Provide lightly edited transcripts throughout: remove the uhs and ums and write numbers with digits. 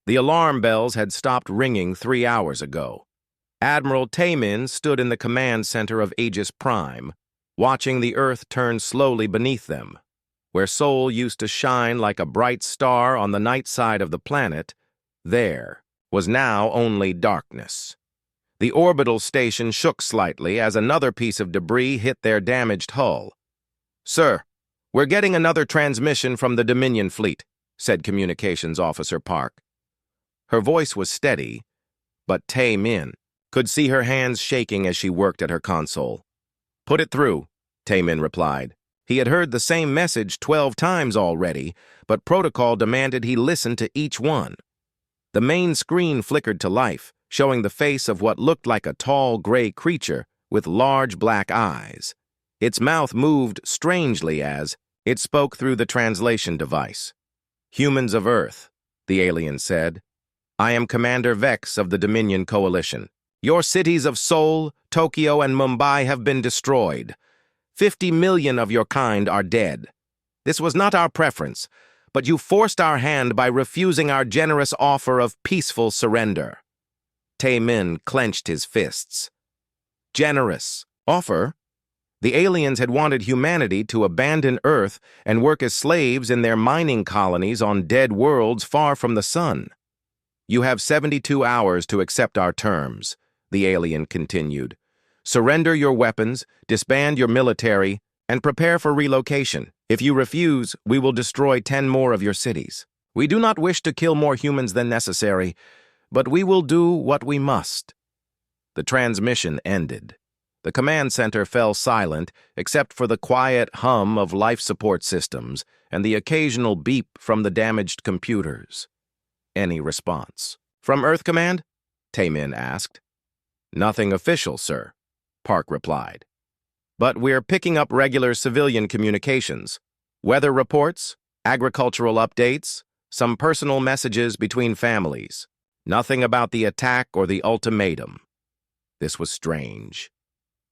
The alarm bells had stopped ringing 3 hours ago. Admiral Taemin stood in the command center of Aegis Prime, watching the Earth turn slowly beneath them. Where Sol used to shine like a bright star on the night side of the planet, there was now only darkness. The orbital station shook slightly as another piece of debris hit their damaged hull. "Sir, we're getting another transmission from the Dominion fleet," said Communications Officer Park. Her voice was steady, but Tae-min could see her hands shaking as she worked at her console. "Put it through," Tae-min replied. He had heard the same message 12 times already, but protocol demanded he listen to each one. The main screen flickered to life, showing the face of what looked like a tall gray creature with large black eyes. Its mouth moved strangely as it spoke through the translation device. "Humans of Earth," the alien said. "I am Commander Vex of the Dominion Coalition. Your cities of Seoul, Tokyo, and Mumbai have been destroyed. 50 million of your kind are dead. This was not our preference, but you forced our hand by refusing our generous offer of peaceful surrender." Tae-min clenched his fists. Generous offer? The aliens had wanted humanity to abandon Earth and work as slaves in their mining colonies on dead worlds far from the sun. "You have 72 hours to accept our terms," the alien continued. "Surrender your weapons, disband your military, and prepare for relocation. If you refuse, we will destroy 10 more of your cities. We do not wish to kill more humans than necessary, but we will do what we must." The transmission ended. The command center fell silent except for the quiet hum of life support systems and the occasional beep from the damaged computers. Any response? "From Earth Command?" Tae-min asked. "Nothing official, sir," Park replied. "But we're picking up regular civilian communications. Weather reports, agricultural updates, some personal messages between families. Nothing about the attack or the ultimatum." This was strange.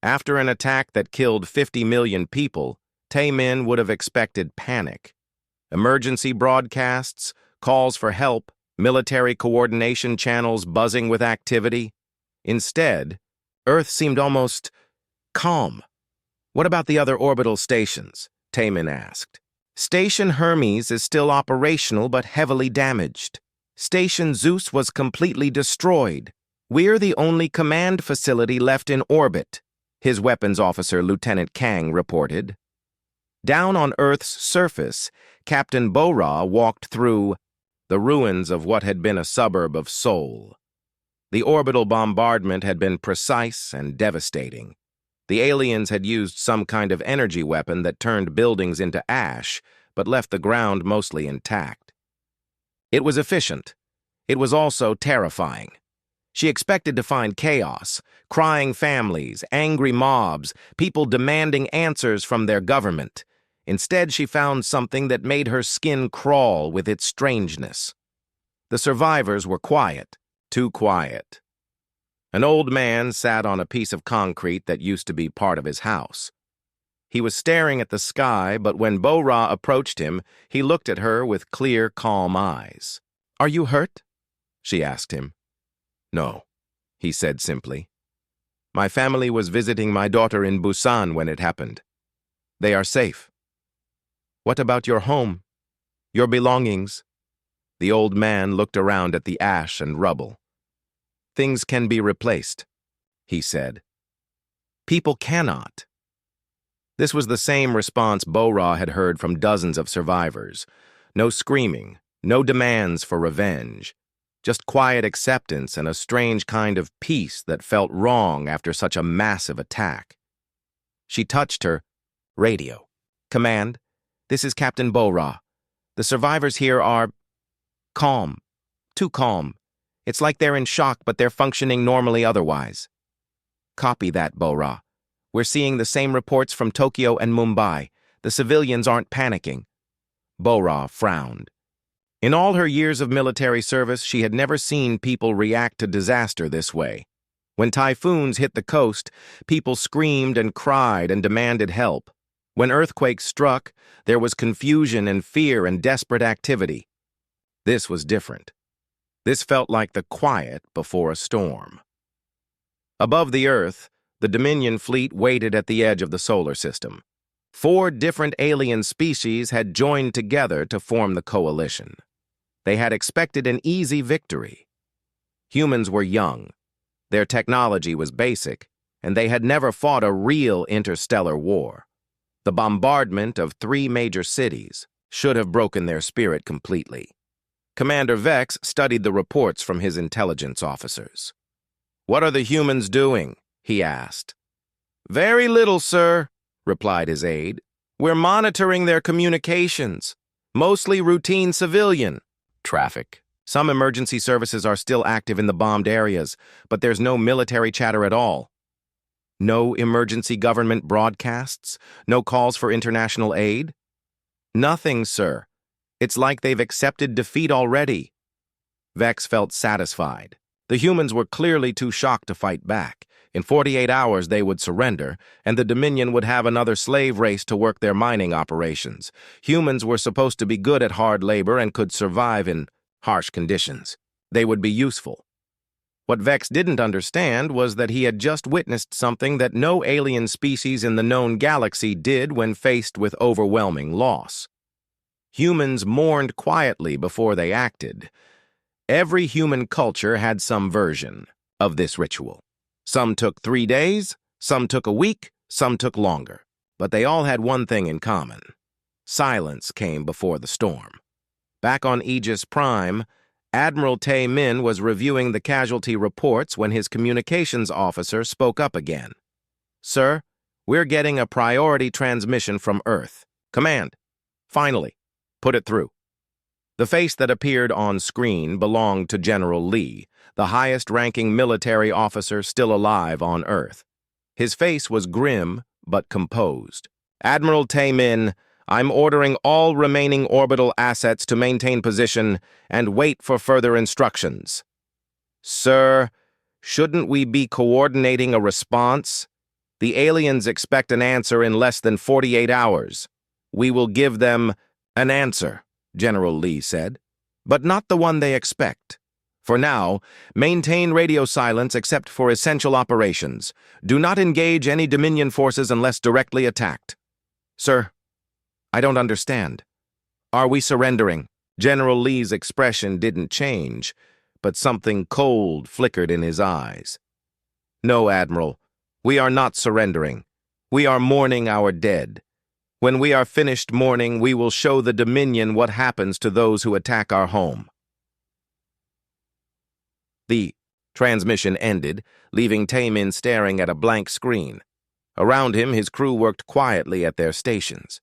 After an attack that killed 50 million people, Tae-min would have expected panic. Emergency broadcasts, calls for help, military coordination channels buzzing with activity. Instead, Earth seemed almost calm. "What about the other orbital stations?" Tae-min asked. "Station Hermes is still operational but heavily damaged. Station Zeus was completely destroyed. We're the only command facility left in orbit," his weapons officer Lieutenant Kang reported. Down on Earth's surface, Captain Bo-Ra walked through the ruins of what had been a suburb of Seoul. The orbital bombardment had been precise and devastating. The aliens had used some kind of energy weapon that turned buildings into ash, but left the ground mostly intact. It was efficient. It was also terrifying. She expected to find chaos, crying families, angry mobs, people demanding answers from their government. Instead, she found something that made her skin crawl with its strangeness. The survivors were quiet, too quiet. An old man sat on a piece of concrete that used to be part of his house. He was staring at the sky, but when Bo-Ra approached him, he looked at her with clear, calm eyes. "Are you hurt?" she asked him. "No," he said simply. "My family was visiting my daughter in Busan when it happened. They are safe." "What about your home? Your belongings?" The old man looked around at the ash and rubble. "Things can be replaced," he said. "People cannot." This was the same response Bo-Ra had heard from dozens of survivors. No screaming, no demands for revenge. Just quiet acceptance and a strange kind of peace that felt wrong after such a massive attack. She touched her radio. "Command, this is Captain Bo-Ra. The survivors here are calm. Too calm. It's like they're in shock, but they're functioning normally otherwise." "Copy that, Bo-Ra. We're seeing the same reports from Tokyo and Mumbai. The civilians aren't panicking." Bo-Ra frowned. In all her years of military service, she had never seen people react to disaster this way. When typhoons hit the coast, people screamed and cried and demanded help. When earthquakes struck, there was confusion and fear and desperate activity. This was different. This felt like the quiet before a storm. Above the Earth, the Dominion fleet waited at the edge of the solar system. 4 different alien species had joined together to form the coalition. They had expected an easy victory. Humans were young, their technology was basic, and they had never fought a real interstellar war. The bombardment of 3 major cities should have broken their spirit completely. Commander Vex studied the reports from his intelligence officers. "What are the humans doing?" he asked. "Very little, sir," replied his aide. "We're monitoring their communications, mostly routine civilian traffic. Some emergency services are still active in the bombed areas, but there's no military chatter at all. No emergency government broadcasts? No calls for international aid?" "Nothing, sir. It's like they've accepted defeat already." Vex felt satisfied. The humans were clearly too shocked to fight back. In 48 hours, they would surrender, and the Dominion would have another slave race to work their mining operations. Humans were supposed to be good at hard labor and could survive in harsh conditions. They would be useful. What Vex didn't understand was that he had just witnessed something that no alien species in the known galaxy did when faced with overwhelming loss. Humans mourned quietly before they acted. Every human culture had some version of this ritual. Some took 3 days, some took a week, some took longer. But they all had one thing in common. Silence came before the storm. Back on Aegis Prime, Admiral Tae Min was reviewing the casualty reports when his communications officer spoke up again. "Sir, we're getting a priority transmission from Earth. Command. Finally. Put it through." The face that appeared on screen belonged to General Lee, the highest-ranking military officer still alive on Earth. His face was grim but composed. "Admiral Tae Min, I'm ordering all remaining orbital assets to maintain position and wait for further instructions." "Sir, shouldn't we be coordinating a response? The aliens expect an answer in less than 48 hours. We will give them an answer," General Lee said, "but not the one they expect. For now, maintain radio silence except for essential operations. Do not engage any Dominion forces unless directly attacked." "Sir, I don't understand. Are we surrendering?" General Lee's expression didn't change, but something cold flickered in his eyes. "No, Admiral, we are not surrendering. We are mourning our dead. When we are finished mourning, we will show the Dominion what happens to those who attack our home." The transmission ended, leaving Tae Min staring at a blank screen. Around him, his crew worked quietly at their stations.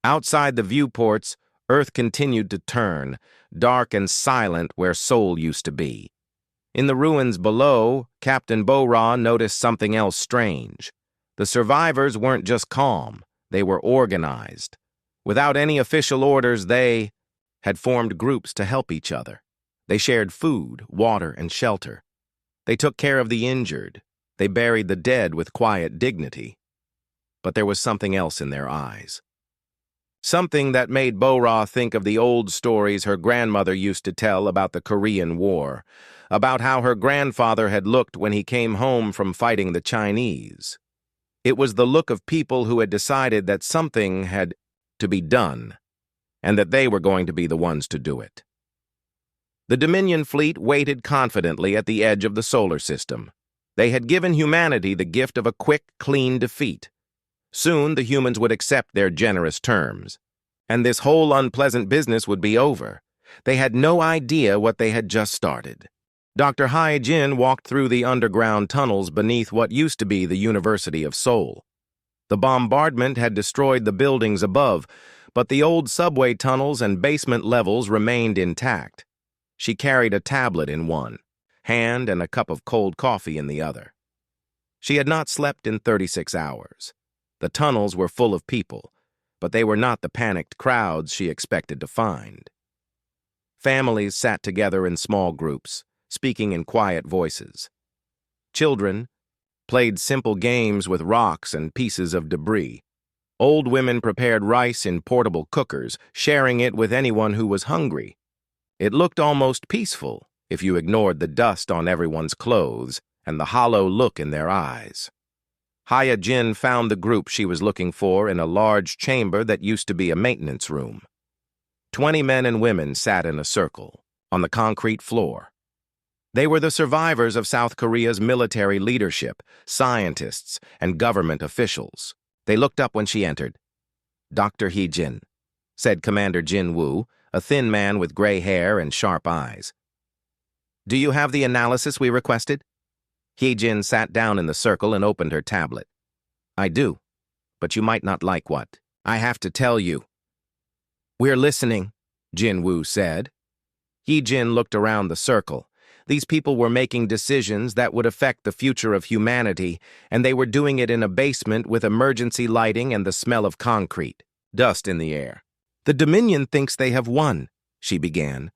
Outside the viewports, Earth continued to turn, dark and silent where Sol used to be. In the ruins below, Captain Bo-Ra noticed something else strange. The survivors weren't just calm, they were organized. Without any official orders, they had formed groups to help each other. They shared food, water, and shelter. They took care of the injured. They buried the dead with quiet dignity. But there was something else in their eyes. Something that made Bo-Ra think of the old stories her grandmother used to tell about the Korean War, about how her grandfather had looked when he came home from fighting the Chinese. It was the look of people who had decided that something had to be done, and that they were going to be the ones to do it. The Dominion fleet waited confidently at the edge of the solar system. They had given humanity the gift of a quick, clean defeat. Soon the humans would accept their generous terms, and this whole unpleasant business would be over. They had no idea what they had just started. Dr. Hai Jin walked through the underground tunnels beneath what used to be the University of Seoul. The bombardment had destroyed the buildings above, but the old subway tunnels and basement levels remained intact. She carried a tablet in one hand and a cup of cold coffee in the other. She had not slept in 36 hours. The tunnels were full of people, but they were not the panicked crowds she expected to find. Families sat together in small groups, speaking in quiet voices. Children played simple games with rocks and pieces of debris. Old women prepared rice in portable cookers, sharing it with anyone who was hungry. It looked almost peaceful, if you ignored the dust on everyone's clothes and the hollow look in their eyes. Haya Jin found the group she was looking for in a large chamber that used to be a maintenance room. 20 men and women sat in a circle, on the concrete floor. They were the survivors of South Korea's military leadership, scientists, and government officials. They looked up when she entered. "Dr. Hee-jin," said Commander Jin-woo, a thin man with gray hair and sharp eyes. "Do you have the analysis we requested?" Hee-jin sat down in the circle and opened her tablet. "I do, but you might not like what I have to tell you." "We're listening," Jin-woo said. Hee-jin looked around the circle. These people were making decisions that would affect the future of humanity, and they were doing it in a basement with emergency lighting and the smell of concrete, dust in the air. "The Dominion thinks they have won," she began.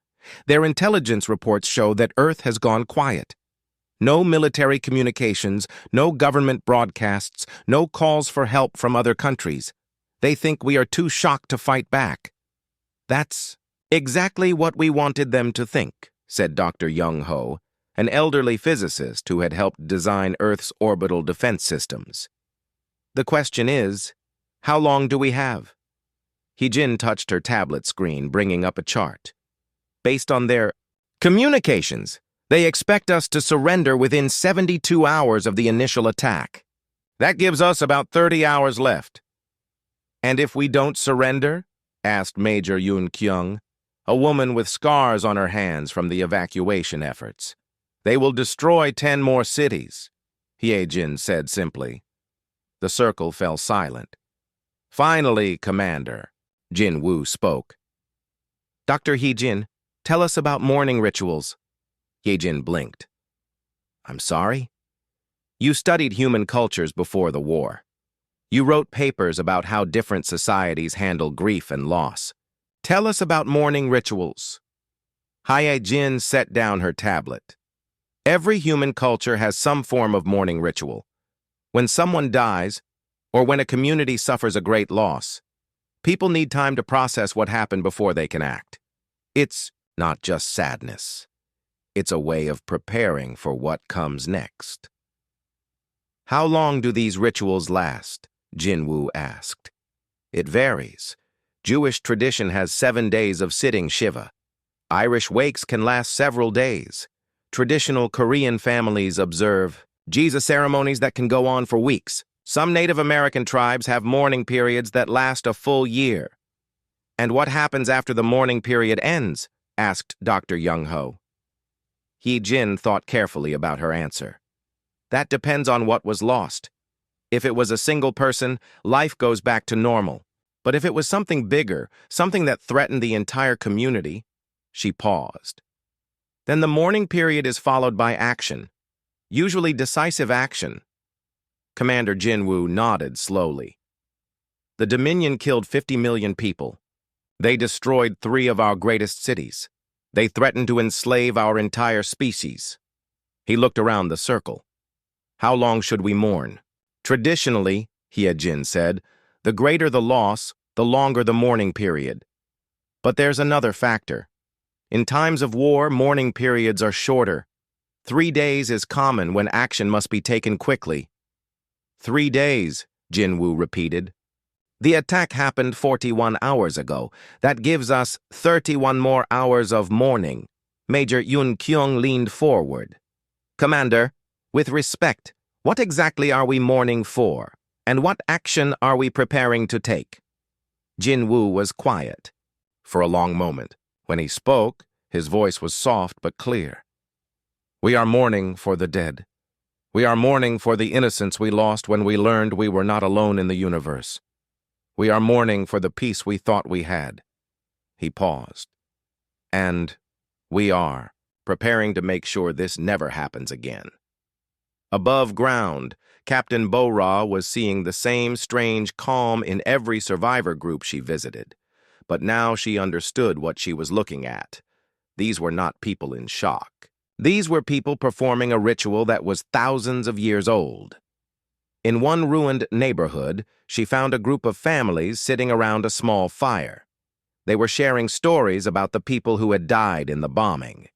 "Their intelligence reports show that Earth has gone quiet. No military communications, no government broadcasts, no calls for help from other countries. They think we are too shocked to fight back." "That's exactly what we wanted them to think," said Dr. Young-ho, an elderly physicist who had helped design Earth's orbital defense systems. "The question is, how long do we have?" Hee-jin touched her tablet screen, bringing up a chart. "Based on their communications, they expect us to surrender within 72 hours of the initial attack. That gives us about 30 hours left." "And if we don't surrender?" asked Major Yoon-kyung, a woman with scars on her hands from the evacuation efforts. "They will destroy 10 more cities," Hee-jin said simply. The circle fell silent. "Finally, Commander," Jin-woo spoke. "Dr. Hee-jin, tell us about mourning rituals." Hee-jin blinked. "I'm sorry?" "You studied human cultures before the war. You wrote papers about how different societies handle grief and loss. Tell us about mourning rituals." Hye-jin set down her tablet. "Every human culture has some form of mourning ritual. When someone dies, or when a community suffers a great loss, people need time to process what happened before they can act. It's not just sadness. It's a way of preparing for what comes next." "How long do these rituals last?" Jin-woo asked. "It varies. Jewish tradition has 7 days of sitting Shiva. Irish wakes can last several days. Traditional Korean families observe Jesus ceremonies that can go on for weeks. Some Native American tribes have mourning periods that last a full year." "And what happens after the mourning period ends?" asked Dr. Young-ho. Hee-jin thought carefully about her answer. "That depends on what was lost. If it was a single person, life goes back to normal. But if it was something bigger, something that threatened the entire community," she paused. "Then the mourning period is followed by action, usually decisive action." Commander Jin-woo nodded slowly. "The Dominion killed 50 million people. They destroyed 3 of our greatest cities. They threatened to enslave our entire species." He looked around the circle. "How long should we mourn?" "Traditionally," Hye-jin said, "the greater the loss, the longer the mourning period. But there's another factor. In times of war, mourning periods are shorter. 3 days is common when action must be taken quickly." 3 days, Jin-woo repeated. "The attack happened 41 hours ago. That gives us 31 more hours of mourning." Major Yoon-kyung leaned forward. "Commander, with respect, what exactly are we mourning for? And what action are we preparing to take?" Jin-woo was quiet for a long moment. When he spoke, his voice was soft but clear. "We are mourning for the dead. We are mourning for the innocence we lost when we learned we were not alone in the universe. We are mourning for the peace we thought we had." He paused. "And we are preparing to make sure this never happens again." Above ground, Captain Bo-ra was seeing the same strange calm in every survivor group she visited. But now she understood what she was looking at. These were not people in shock. These were people performing a ritual that was thousands of years old. In one ruined neighborhood, she found a group of families sitting around a small fire. They were sharing stories about the people who had died in the bombing.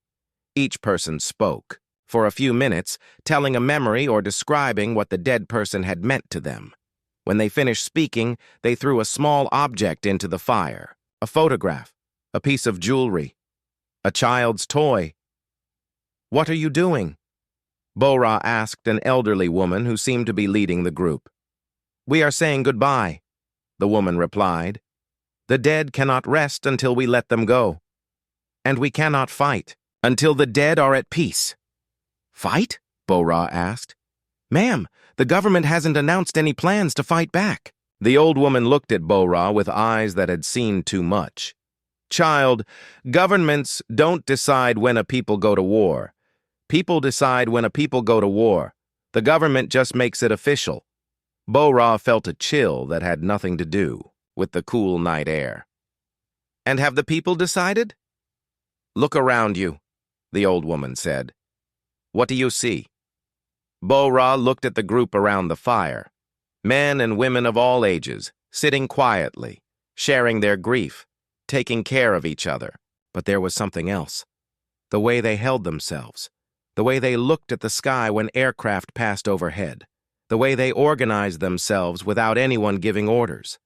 Each person spoke, for a few minutes, telling a memory or describing what the dead person had meant to them. When they finished speaking, they threw a small object into the fire, a photograph, a piece of jewelry, a child's toy. "What are you doing?" Bo-Ra asked an elderly woman who seemed to be leading the group. "We are saying goodbye," the woman replied. "The dead cannot rest until we let them go. And we cannot fight until the dead are at peace." "Fight?" Bo-Ra asked. "Ma'am, the government hasn't announced any plans to fight back." The old woman looked at Bo-Ra with eyes that had seen too much. "Child, governments don't decide when a people go to war. People decide when a people go to war. The government just makes it official." Bo-Ra felt a chill that had nothing to do with the cool night air. "And have the people decided?" "Look around you," the old woman said. "What do you see?" Bo-Ra looked at the group around the fire. Men and women of all ages, sitting quietly, sharing their grief, taking care of each other. But there was something else. The way they held themselves. The way they looked at the sky when aircraft passed overhead. The way they organized themselves without anyone giving orders.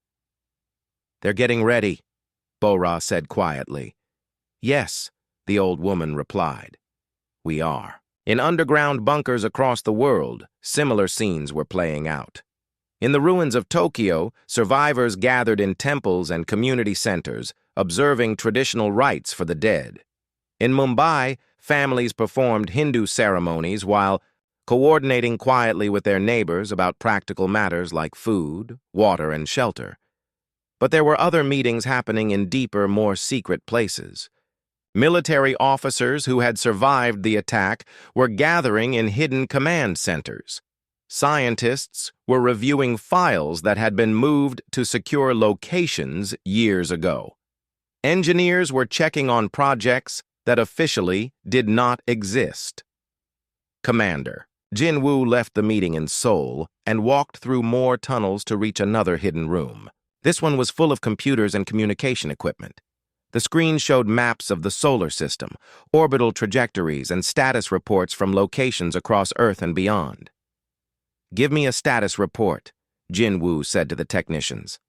"They're getting ready," Bo-Ra said quietly. "Yes," the old woman replied. "We are." In underground bunkers across the world, similar scenes were playing out. In the ruins of Tokyo, survivors gathered in temples and community centers, observing traditional rites for the dead. In Mumbai, families performed Hindu ceremonies while coordinating quietly with their neighbors about practical matters like food, water, and shelter. But there were other meetings happening in deeper, more secret places. Military officers who had survived the attack were gathering in hidden command centers. Scientists were reviewing files that had been moved to secure locations years ago. Engineers were checking on projects that officially did not exist. Commander Jin-Woo left the meeting in Seoul and walked through more tunnels to reach another hidden room. This one was full of computers and communication equipment. The screen showed maps of the solar system, orbital trajectories, and status reports from locations across Earth and beyond. "Give me a status report," Jin-Woo said to the technicians.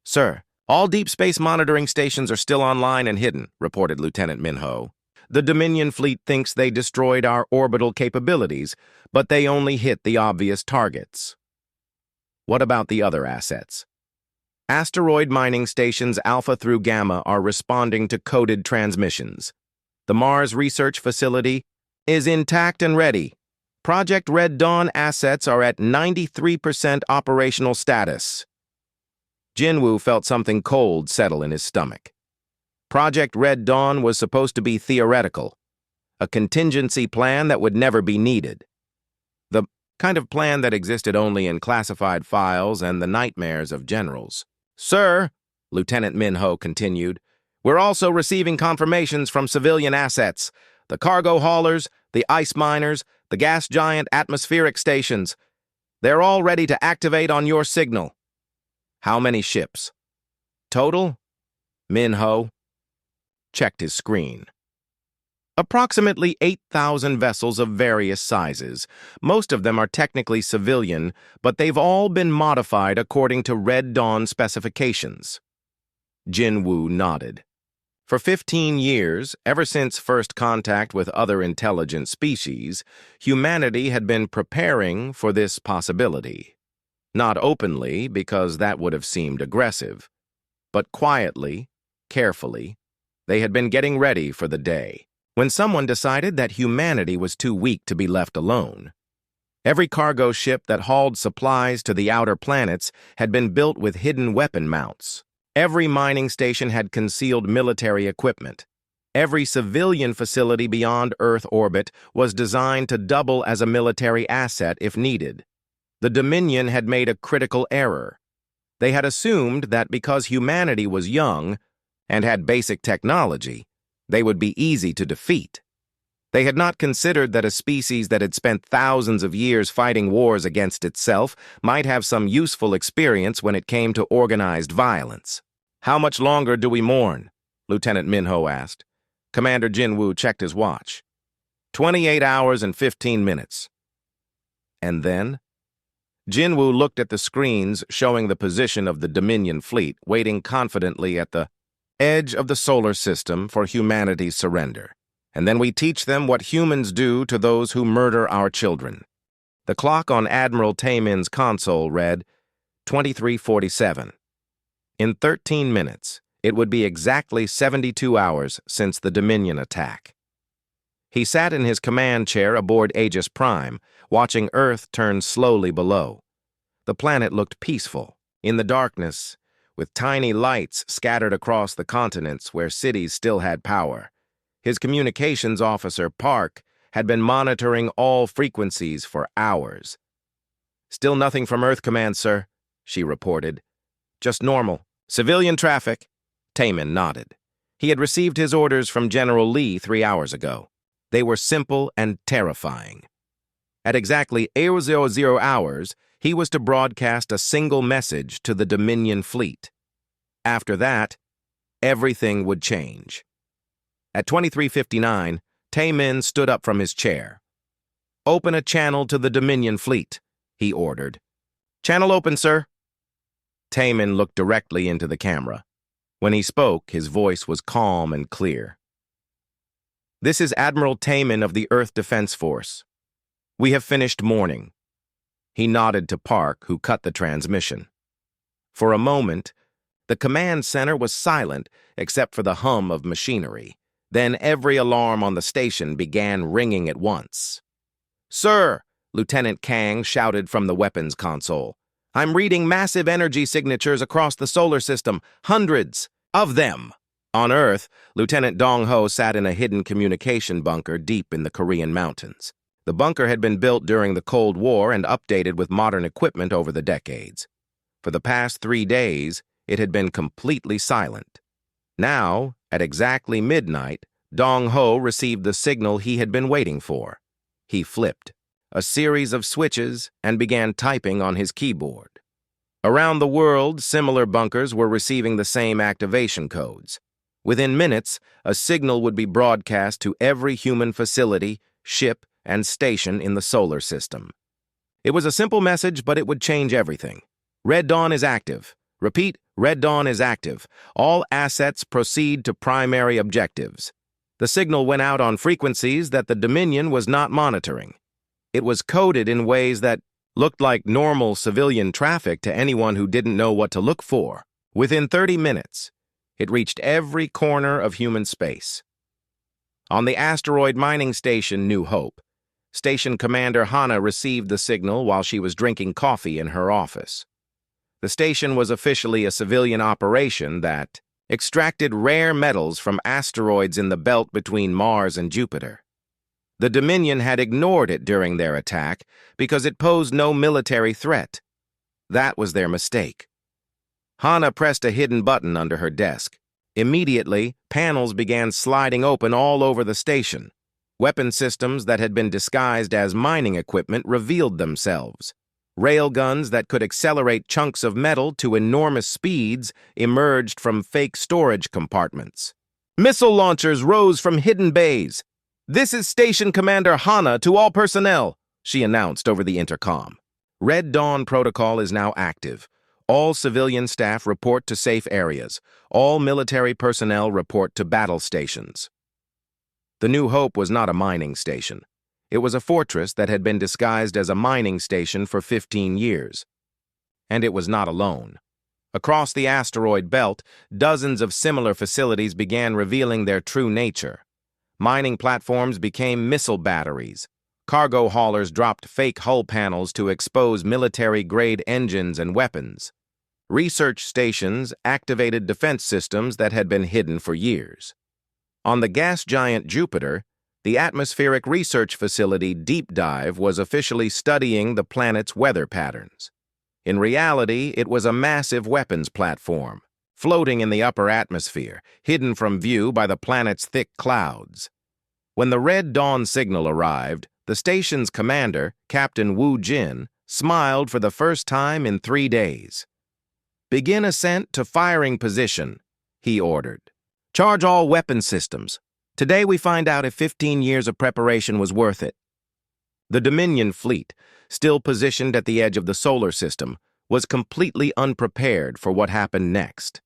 "Sir, all deep space monitoring stations are still online and hidden," reported Lieutenant Minho. "The Dominion fleet thinks they destroyed our orbital capabilities, but they only hit the obvious targets." "What about the other assets?" "Asteroid mining stations Alpha through Gamma are responding to coded transmissions. The Mars Research Facility is intact and ready. Project Red Dawn assets are at 93% operational status." Jin-Woo felt something cold settle in his stomach. Project Red Dawn was supposed to be theoretical, a contingency plan that would never be needed. The kind of plan that existed only in classified files and the nightmares of generals. "Sir," Lieutenant Minho continued, "we're also receiving confirmations from civilian assets, the cargo haulers, the ice miners, the gas giant atmospheric stations. They're all ready to activate on your signal." "How many ships?" "Total?" Minho checked his screen. "Approximately 8,000 vessels of various sizes. Most of them are technically civilian, but they've all been modified according to Red Dawn specifications." Jin-Woo nodded. For 15 years, ever since first contact with other intelligent species, humanity had been preparing for this possibility. Not openly, because that would have seemed aggressive, but quietly, carefully, they had been getting ready for the day when someone decided that humanity was too weak to be left alone. Every cargo ship that hauled supplies to the outer planets had been built with hidden weapon mounts. Every mining station had concealed military equipment. Every civilian facility beyond Earth orbit was designed to double as a military asset if needed. The Dominion had made a critical error. They had assumed that because humanity was young and had basic technology, they would be easy to defeat. They had not considered that a species that had spent thousands of years fighting wars against itself might have some useful experience when it came to organized violence. "How much longer do we mourn?" Lieutenant Minho asked. Commander Jin-Woo checked his watch. 28 hours and 15 minutes. And then? Jinwoo looked at the screens showing the position of the Dominion fleet, waiting confidently at the edge of the solar system for humanity's surrender. And then we teach them what humans do to those who murder our children. The clock on Admiral Taemin's console read 23:47. In 13 minutes, it would be exactly 72 hours since the Dominion attack. He sat in his command chair aboard Aegis Prime, watching Earth turn slowly below. The planet looked peaceful, in the darkness, with tiny lights scattered across the continents where cities still had power. His communications officer, Park, had been monitoring all frequencies for hours. "Still nothing from Earth Command, sir," she reported. "Just normal. Civilian traffic." Taemin nodded. He had received his orders from General Lee 3 hours ago. They were simple and terrifying. At exactly 00 hours, he was to broadcast a single message to the Dominion fleet. After that, everything would change. At 23:59, Taemin stood up from his chair. "Open a channel to the Dominion fleet," he ordered. "Channel open, sir." Taemin looked directly into the camera. When he spoke, his voice was calm and clear. "This is Admiral Taemin of the Earth Defense Force. We have finished mourning." He nodded to Park, who cut the transmission. For a moment, the command center was silent except for the hum of machinery. Then every alarm on the station began ringing at once. "Sir," Lieutenant Kang shouted from the weapons console, "I'm reading massive energy signatures across the solar system, hundreds of them." On Earth, Lieutenant Dong-ho sat in a hidden communication bunker deep in the Korean mountains. The bunker had been built during the Cold War and updated with modern equipment over the decades. For the past 3 days, it had been completely silent. Now, at exactly midnight, Dong-ho received the signal he had been waiting for. He flipped a series of switches and began typing on his keyboard. Around the world, similar bunkers were receiving the same activation codes. Within minutes, a signal would be broadcast to every human facility, ship, and station in the solar system. It was a simple message, but it would change everything. "Red Dawn is active. Repeat, Red Dawn is active. All assets proceed to primary objectives." The signal went out on frequencies that the Dominion was not monitoring. It was coded in ways that looked like normal civilian traffic to anyone who didn't know what to look for. Within 30 minutes, it reached every corner of human space. On the asteroid mining station New Hope, Station Commander Hana received the signal while she was drinking coffee in her office. The station was officially a civilian operation that extracted rare metals from asteroids in the belt between Mars and Jupiter. The Dominion had ignored it during their attack because it posed no military threat. That was their mistake. Hana pressed a hidden button under her desk. Immediately, panels began sliding open all over the station. Weapon systems that had been disguised as mining equipment revealed themselves. Railguns that could accelerate chunks of metal to enormous speeds emerged from fake storage compartments. Missile launchers rose from hidden bays. "This is Station Commander Hana to all personnel," she announced over the intercom. "Red Dawn protocol is now active. All civilian staff report to safe areas. All military personnel report to battle stations." The New Hope was not a mining station. It was a fortress that had been disguised as a mining station for 15 years. And it was not alone. Across the asteroid belt, dozens of similar facilities began revealing their true nature. Mining platforms became missile batteries. Cargo haulers dropped fake hull panels to expose military-grade engines and weapons. Research stations activated defense systems that had been hidden for years. On the gas giant Jupiter, the Atmospheric Research Facility Deep Dive was officially studying the planet's weather patterns. In reality, it was a massive weapons platform, floating in the upper atmosphere, hidden from view by the planet's thick clouds. When the Red Dawn signal arrived, the station's commander, Captain Wu Jin, smiled for the first time in 3 days. "Begin ascent to firing position," he ordered. "Charge all weapon systems. Today we find out if 15 years of preparation was worth it. The Dominion fleet, still positioned at the edge of the solar system, was completely unprepared for what happened next.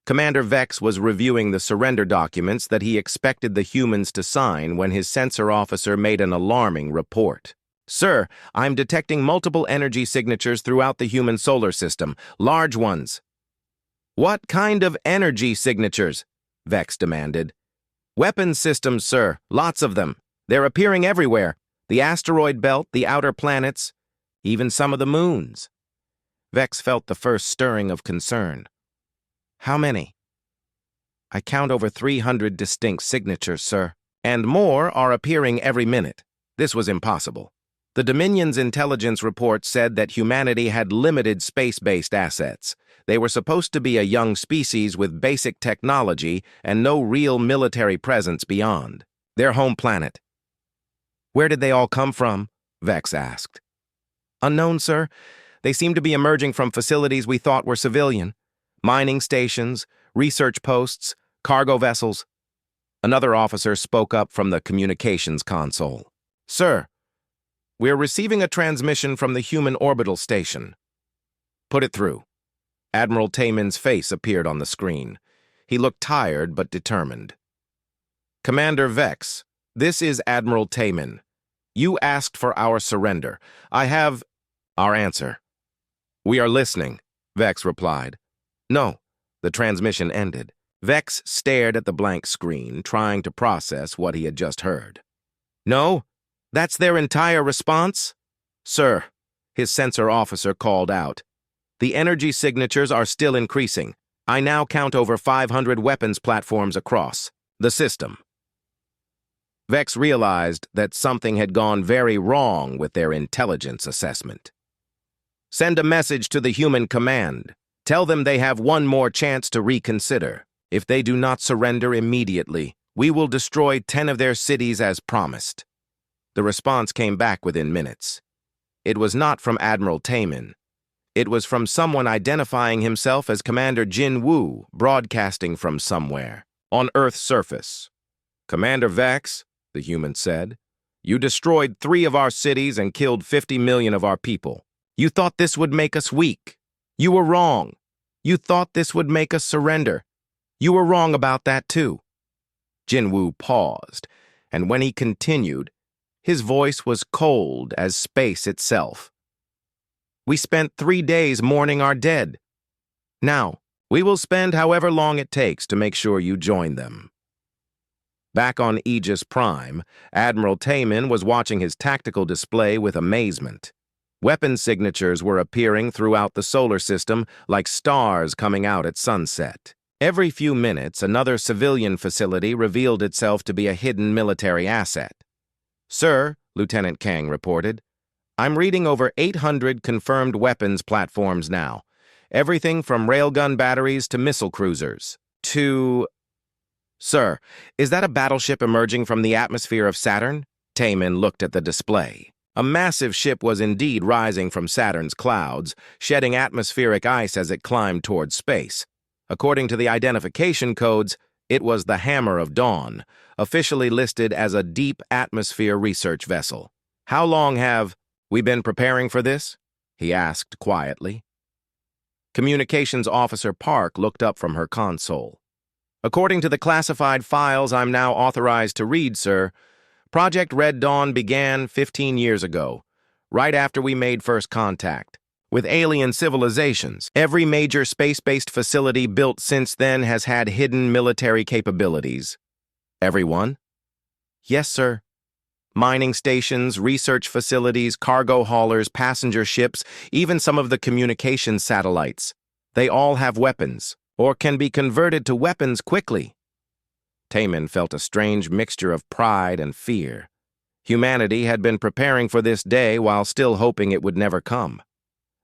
Commander Vex was reviewing the surrender documents that he expected the humans to sign when his sensor officer made an alarming report. "Sir, I'm detecting multiple energy signatures throughout the human solar system, large ones." "What kind of energy signatures?" Vex demanded. "Weapons systems, sir, lots of them. They're appearing everywhere. The asteroid belt, the outer planets, even some of the moons." Vex felt the first stirring of concern. "How many?" "I count over 300 distinct signatures, sir. And more are appearing every minute." This was impossible. The Dominion's intelligence report said that humanity had limited space-based assets. They were supposed to be a young species with basic technology and no real military presence beyond their home planet. "Where did they all come from?" Vex asked. "Unknown, sir. They seem to be emerging from facilities we thought were civilian. Mining stations, research posts, cargo vessels." Another officer spoke up from the communications console. "Sir, we're receiving a transmission from the human orbital station." "Put it through." Admiral Taman's face appeared on the screen. He looked tired but determined. "Commander Vex, this is Admiral Taman. You asked for our surrender. I have our answer." "We are listening," Vex replied. "No." The transmission ended. Vex stared at the blank screen, trying to process what he had just heard. "No? That's their entire response?" "Sir," his sensor officer called out, "the energy signatures are still increasing. I now count over 500 weapons platforms across the system." Vex realized that something had gone very wrong with their intelligence assessment. "Send a message to the human command. Tell them they have one more chance to reconsider. If they do not surrender immediately, we will destroy 10 of their cities as promised." The response came back within minutes. It was not from Admiral Taman. It was from someone identifying himself as Commander Jin Woo, broadcasting from somewhere on Earth's surface. "Commander Vex," the human said, "you destroyed 3 of our cities and killed 50 million of our people. You thought this would make us weak. You were wrong. You thought this would make us surrender. You were wrong about that too." Jin Woo paused, and when he continued, his voice was cold as space itself. "We spent 3 days mourning our dead. Now, we will spend however long it takes to make sure you join them." Back on Aegis Prime, Admiral Taman was watching his tactical display with amazement. Weapon signatures were appearing throughout the solar system like stars coming out at sunset. Every few minutes, another civilian facility revealed itself to be a hidden military asset. "Sir," Lieutenant Kang reported, "I'm reading over 800 confirmed weapons platforms now. Everything from railgun batteries to missile cruisers. Sir, is that a battleship emerging from the atmosphere of Saturn?" Taman looked at the display. A massive ship was indeed rising from Saturn's clouds, shedding atmospheric ice as it climbed towards space. According to the identification codes, it was the Hammer of Dawn, officially listed as a deep atmosphere research vessel. "How long have we been preparing for this?" he asked quietly. Communications Officer Park looked up from her console. "According to the classified files I'm now authorized to read, sir, Project Red Dawn began 15 years ago, right after we made first contact with alien civilizations. Every major space-based facility built since then has had hidden military capabilities." "Everyone?" "Yes, sir. Mining stations, research facilities, cargo haulers, passenger ships, even some of the communications satellites. They all have weapons, or can be converted to weapons quickly." Taman felt a strange mixture of pride and fear. Humanity had been preparing for this day while still hoping it would never come.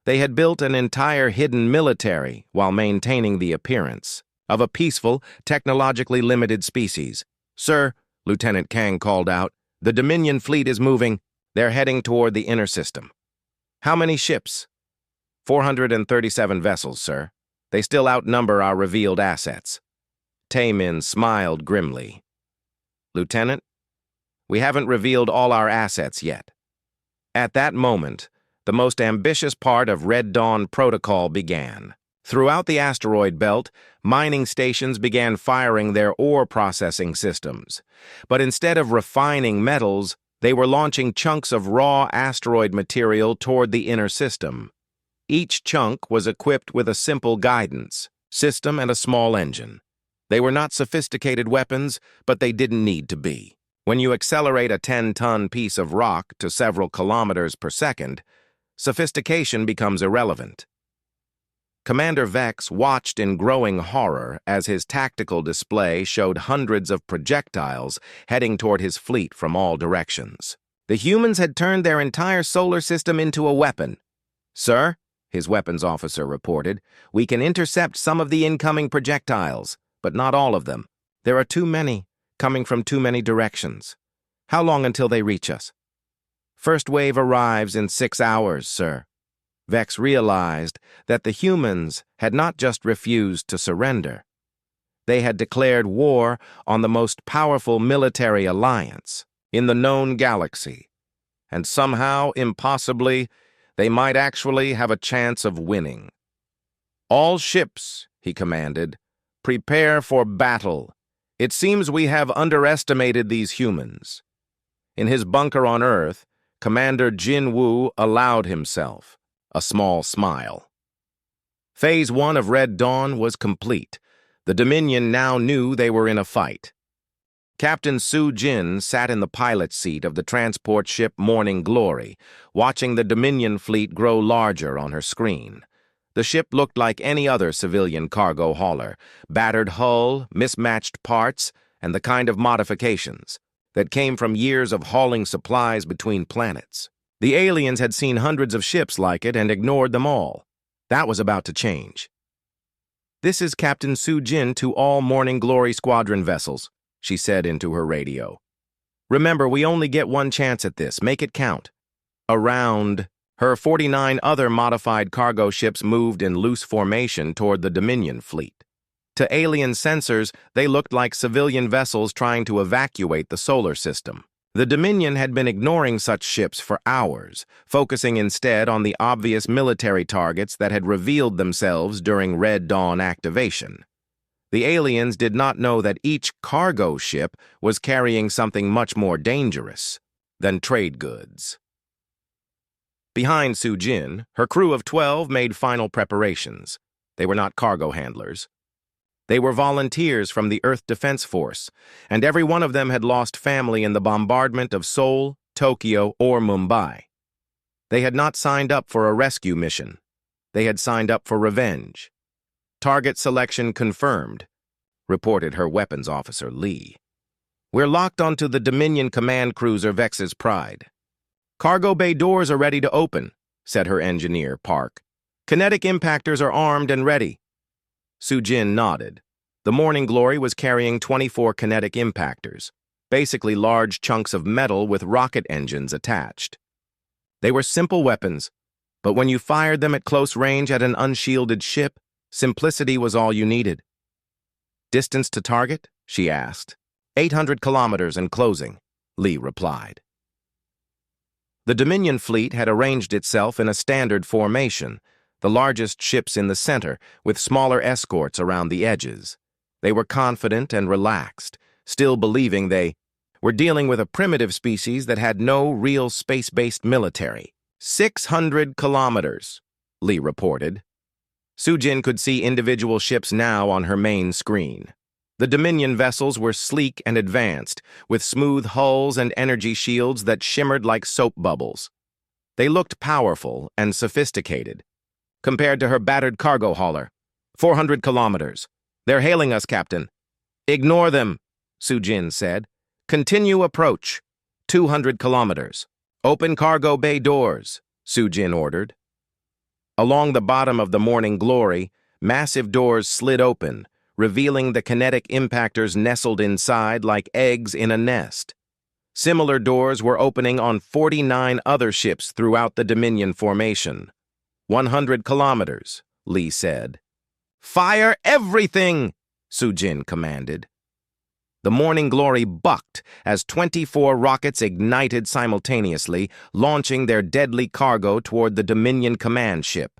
They had built an entire hidden military while maintaining the appearance of a peaceful, technologically limited species. "Sir," Lieutenant Kang called out, "the Dominion fleet is moving. They're heading toward the inner system." "How many ships?" 437 vessels, sir. They still outnumber our revealed assets." Taman smiled grimly. Lieutenant, we haven't revealed all our assets yet. At that moment, the most ambitious part of Red Dawn Protocol began. Throughout the asteroid belt, mining stations began firing their ore processing systems. But instead of refining metals, they were launching chunks of raw asteroid material toward the inner system. Each chunk was equipped with a simple guidance system and a small engine. They were not sophisticated weapons, but they didn't need to be. When you accelerate a 10-ton piece of rock to several kilometers per second, sophistication becomes irrelevant. Commander Vex watched in growing horror as his tactical display showed hundreds of projectiles heading toward his fleet from all directions. The humans had turned their entire solar system into a weapon. "Sir," his weapons officer reported, "we can intercept some of the incoming projectiles, but not all of them. There are too many, coming from too many directions. How long until they reach us?" "First wave arrives in 6 hours, sir." Vex realized that the humans had not just refused to surrender. They had declared war on the most powerful military alliance in the known galaxy, and somehow, impossibly, they might actually have a chance of winning. "All ships," he commanded, "prepare for battle. It seems we have underestimated these humans." In his bunker on Earth, Commander Jin Woo allowed himself a small smile. Phase 1 of Red Dawn was complete. The Dominion now knew they were in a fight. Captain Su Jin sat in the pilot's seat of the transport ship Morning Glory, watching the Dominion fleet grow larger on her screen. The ship looked like any other civilian cargo hauler, battered hull, mismatched parts, and the kind of modifications that came from years of hauling supplies between planets. The aliens had seen hundreds of ships like it and ignored them all. That was about to change. "This is Captain Su Jin to all Morning Glory Squadron vessels," she said into her radio. "Remember, we only get one chance at this. Make it count." Around her, 49 other modified cargo ships moved in loose formation toward the Dominion fleet. To alien sensors, they looked like civilian vessels trying to evacuate the solar system. The Dominion had been ignoring such ships for hours, focusing instead on the obvious military targets that had revealed themselves during Red Dawn activation. The aliens did not know that each cargo ship was carrying something much more dangerous than trade goods. Behind Su Jin, her crew of 12 made final preparations. They were not cargo handlers. They were volunteers from the Earth Defense Force, and every one of them had lost family in the bombardment of Seoul, Tokyo, or Mumbai. They had not signed up for a rescue mission. They had signed up for revenge. "Target selection confirmed," reported her weapons officer, Lee. "We're locked onto the Dominion command cruiser Vex's Pride." "Cargo bay doors are ready to open," said her engineer, Park. "Kinetic impactors are armed and ready." Su Jin nodded. The Morning Glory was carrying 24 kinetic impactors, basically large chunks of metal with rocket engines attached. They were simple weapons, but when you fired them at close range at an unshielded ship, simplicity was all you needed. "Distance to target?" she asked. 800 kilometers and closing," Lee replied. The Dominion fleet had arranged itself in a standard formation, the largest ships in the center, with smaller escorts around the edges. They were confident and relaxed, still believing they were dealing with a primitive species that had no real space-based military. 600 kilometers, Lee reported. Su Jin could see individual ships now on her main screen. The Dominion vessels were sleek and advanced, with smooth hulls and energy shields that shimmered like soap bubbles. They looked powerful and sophisticated, compared to her battered cargo hauler. 400 kilometers. "They're hailing us, Captain." "Ignore them," Su Jin said. "Continue approach. 200 kilometers. "Open cargo bay doors," Su Jin ordered. Along the bottom of the Morning Glory, massive doors slid open, revealing the kinetic impactors nestled inside like eggs in a nest. Similar doors were opening on 49 other ships throughout the Dominion formation. 100 kilometers, Lee said. "Fire everything!" Su Jin commanded. The Morning Glory bucked as 24 rockets ignited simultaneously, launching their deadly cargo toward the Dominion command ship.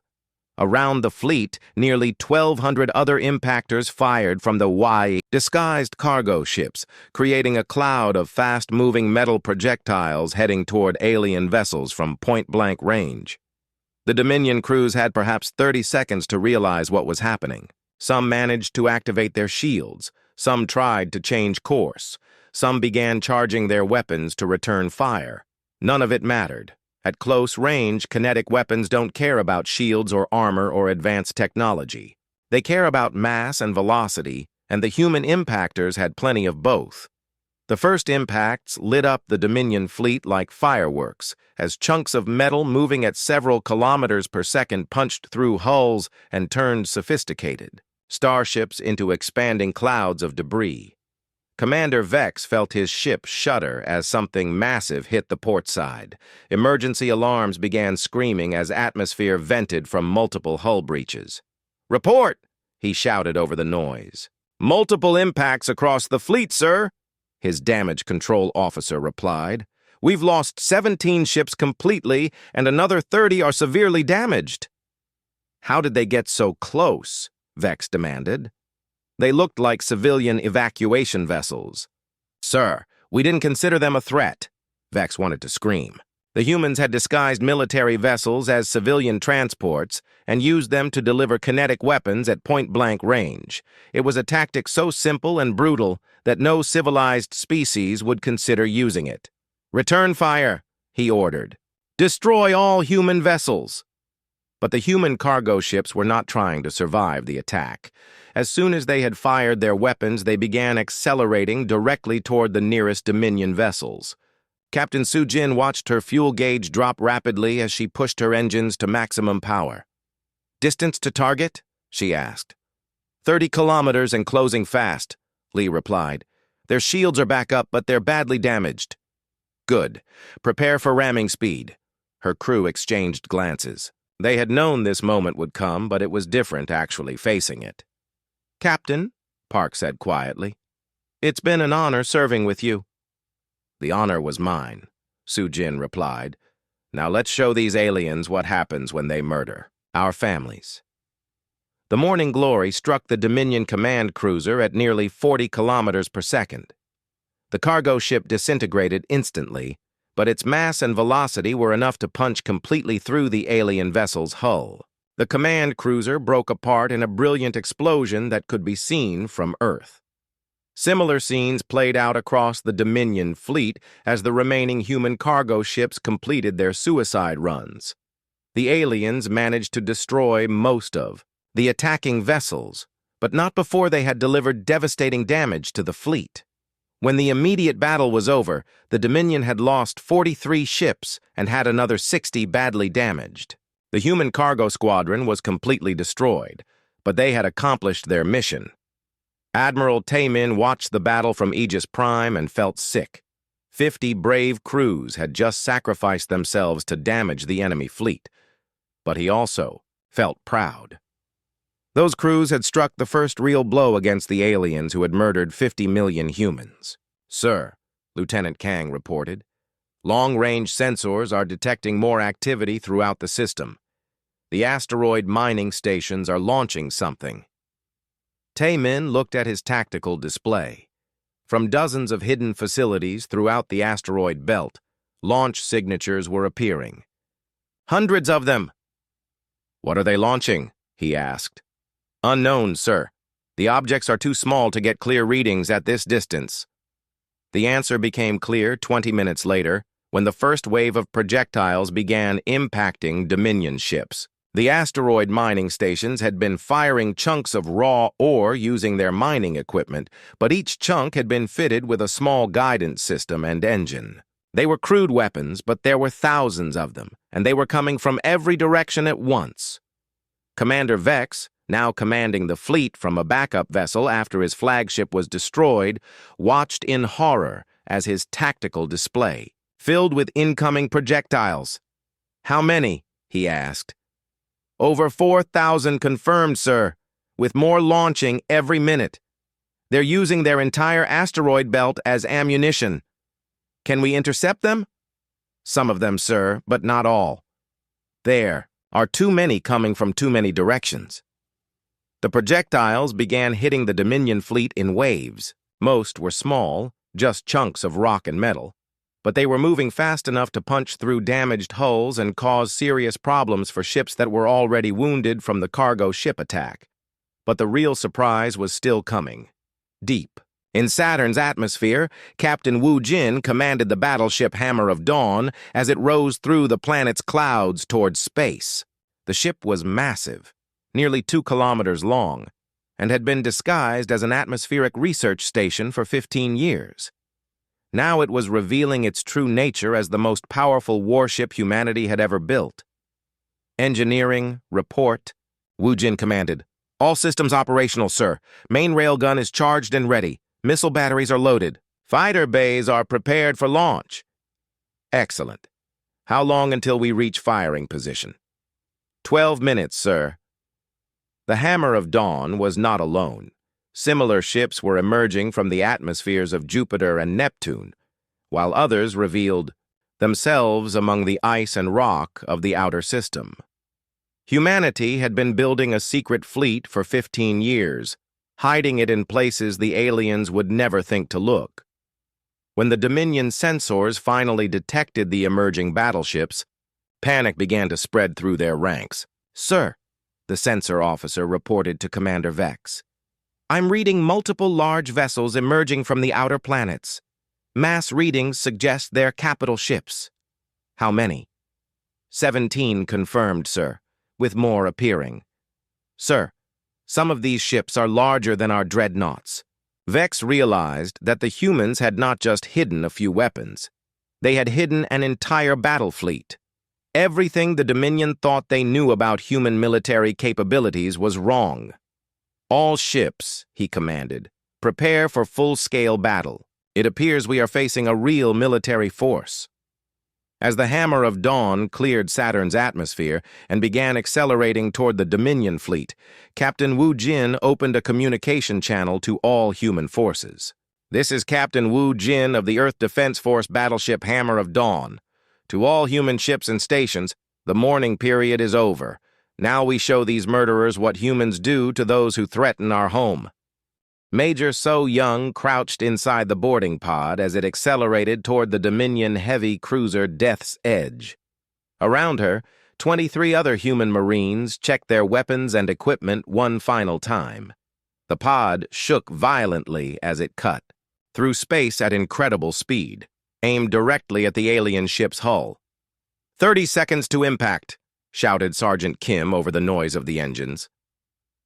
Around the fleet, nearly 1,200 other impactors fired from the disguised cargo ships, creating a cloud of fast-moving metal projectiles heading toward alien vessels from point-blank range. The Dominion crews had perhaps 30 seconds to realize what was happening. Some managed to activate their shields. Some tried to change course. Some began charging their weapons to return fire. None of it mattered. At close range, kinetic weapons don't care about shields or armor or advanced technology. They care about mass and velocity, and the human impactors had plenty of both. The first impacts lit up the Dominion fleet like fireworks, as chunks of metal moving at several kilometers per second punched through hulls and turned sophisticated starships into expanding clouds of debris. Commander Vex felt his ship shudder as something massive hit the port side. Emergency alarms began screaming as atmosphere vented from multiple hull breaches. "Report!" he shouted over the noise. "Multiple impacts across the fleet, sir," his damage control officer replied. "We've lost 17 ships completely, and another 30 are severely damaged." "How did they get so close?" Vex demanded. "They looked like civilian evacuation vessels." "Sir, we didn't consider them a threat," Vex wanted to scream. The humans had disguised military vessels as civilian transports and used them to deliver kinetic weapons at point-blank range. It was a tactic so simple and brutal that no civilized species would consider using it. "Return fire," he ordered. "Destroy all human vessels." But the human cargo ships were not trying to survive the attack. As soon as they had fired their weapons, they began accelerating directly toward the nearest Dominion vessels. Captain Sujin watched her fuel gauge drop rapidly as she pushed her engines to maximum power. "Distance to target?" she asked. 30 kilometers and closing fast," Lee replied. "Their shields are back up, but they're badly damaged." "Good. Prepare for ramming speed." Her crew exchanged glances. They had known this moment would come, but it was different actually facing it. "Captain," Park said quietly, "it's been an honor serving with you." "The honor was mine," Sujin replied. "Now let's show these aliens what happens when they murder our families." The Morning Glory struck the Dominion command cruiser at nearly 40 kilometers per second. The cargo ship disintegrated instantly, but its mass and velocity were enough to punch completely through the alien vessel's hull. The command cruiser broke apart in a brilliant explosion that could be seen from Earth. Similar scenes played out across the Dominion fleet as the remaining human cargo ships completed their suicide runs. The aliens managed to destroy most of the attacking vessels, but not before they had delivered devastating damage to the fleet. When the immediate battle was over, the Dominion had lost 43 ships and had another 60 badly damaged. The human cargo squadron was completely destroyed, but they had accomplished their mission. Admiral Taemin watched the battle from Aegis Prime and felt sick. 50 brave crews had just sacrificed themselves to damage the enemy fleet, but he also felt proud. Those crews had struck the first real blow against the aliens who had murdered 50 million humans. "Sir," Lieutenant Kang reported, "long-range sensors are detecting more activity throughout the system. The asteroid mining stations are launching something." Taemin looked at his tactical display. From dozens of hidden facilities throughout the asteroid belt, launch signatures were appearing. "Hundreds of them." "What are they launching?" he asked. "Unknown, sir. The objects are too small to get clear readings at this distance." The answer became clear 20 minutes later, when the first wave of projectiles began impacting Dominion ships. The asteroid mining stations had been firing chunks of raw ore using their mining equipment, but each chunk had been fitted with a small guidance system and engine. They were crude weapons, but there were thousands of them, and they were coming from every direction at once. Commander Vex, now commanding the fleet from a backup vessel after his flagship was destroyed, watched in horror as his tactical display filled with incoming projectiles. "How many?" he asked. "Over 4,000 confirmed, sir, with more launching every minute." They're using their entire asteroid belt as ammunition. Can we intercept them? Some of them, sir, but not all. There are too many coming from too many directions. The projectiles began hitting the Dominion fleet in waves. Most were small, just chunks of rock and metal, but they were moving fast enough to punch through damaged hulls and cause serious problems for ships that were already wounded from the cargo ship attack. But the real surprise was still coming. Deep in Saturn's atmosphere, Captain Wu Jin commanded the battleship Hammer of Dawn as it rose through the planet's clouds towards space. The ship was massive, nearly 2 kilometers long, and had been disguised as an atmospheric research station for 15 years. Now it was revealing its true nature as the most powerful warship humanity had ever built. Engineering, report, Wu Jin commanded. All systems operational, sir. Main railgun is charged and ready. Missile batteries are loaded. Fighter bays are prepared for launch. Excellent. How long until we reach firing position? 12 minutes, sir. The Hammer of Dawn was not alone. Similar ships were emerging from the atmospheres of Jupiter and Neptune, while others revealed themselves among the ice and rock of the outer system. Humanity had been building a secret fleet for 15 years, hiding it in places the aliens would never think to look. When the Dominion sensors finally detected the emerging battleships, panic began to spread through their ranks. Sir, the sensor officer reported to Commander Vex, I'm reading multiple large vessels emerging from the outer planets. Mass readings suggest they're capital ships. How many? 17 confirmed, sir, with more appearing. Sir, some of these ships are larger than our dreadnoughts. Vex realized that the humans had not just hidden a few weapons. They had hidden an entire battle fleet. Everything the Dominion thought they knew about human military capabilities was wrong. All ships, he commanded, prepare for full-scale battle. It appears we are facing a real military force. As the Hammer of Dawn cleared Saturn's atmosphere and began accelerating toward the Dominion fleet, Captain Wu Jin opened a communication channel to all human forces. This is Captain Wu Jin of the Earth Defense Force battleship Hammer of Dawn. To all human ships and stations, the mourning period is over. Now we show these murderers what humans do to those who threaten our home. Major So Young crouched inside the boarding pod as it accelerated toward the Dominion heavy cruiser Death's Edge. Around her, 23 other human Marines checked their weapons and equipment one final time. The pod shook violently as it cut through space at incredible speed, aimed directly at the alien ship's hull. 30 seconds to impact, shouted Sergeant Kim over the noise of the engines.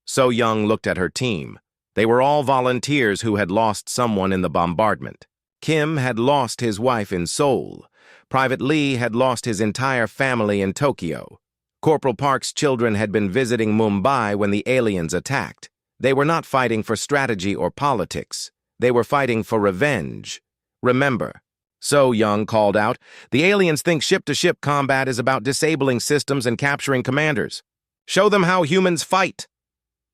So Young looked at her team. They were all volunteers who had lost someone in the bombardment. Kim had lost his wife in Seoul. Private Lee had lost his entire family in Tokyo. Corporal Park's children had been visiting Mumbai when the aliens attacked. They were not fighting for strategy or politics. They were fighting for revenge. Remember, So Young called out, the aliens think ship-to-ship combat is about disabling systems and capturing commanders. Show them how humans fight.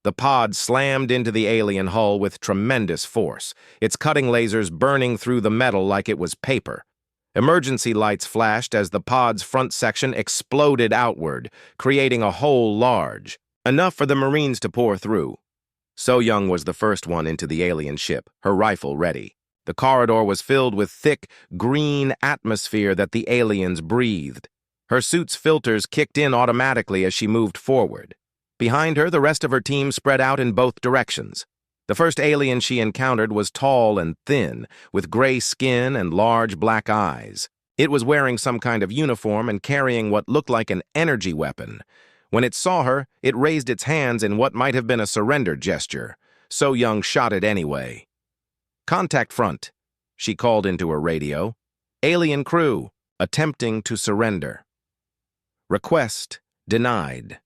The pod slammed into the alien hull with tremendous force, its cutting lasers burning through the metal like it was paper. Emergency lights flashed as the pod's front section exploded outward, creating a hole large, enough for the Marines to pour through. So Young was the first one into the alien ship, her rifle ready. The corridor was filled with thick, green atmosphere that the aliens breathed. Her suit's filters kicked in automatically as she moved forward. Behind her, the rest of her team spread out in both directions. The first alien she encountered was tall and thin, with gray skin and large black eyes. It was wearing some kind of uniform and carrying what looked like an energy weapon. When it saw her, it raised its hands in what might have been a surrender gesture. So Young shot it anyway. Contact front, she called into her radio. Alien crew, attempting to surrender. Request denied.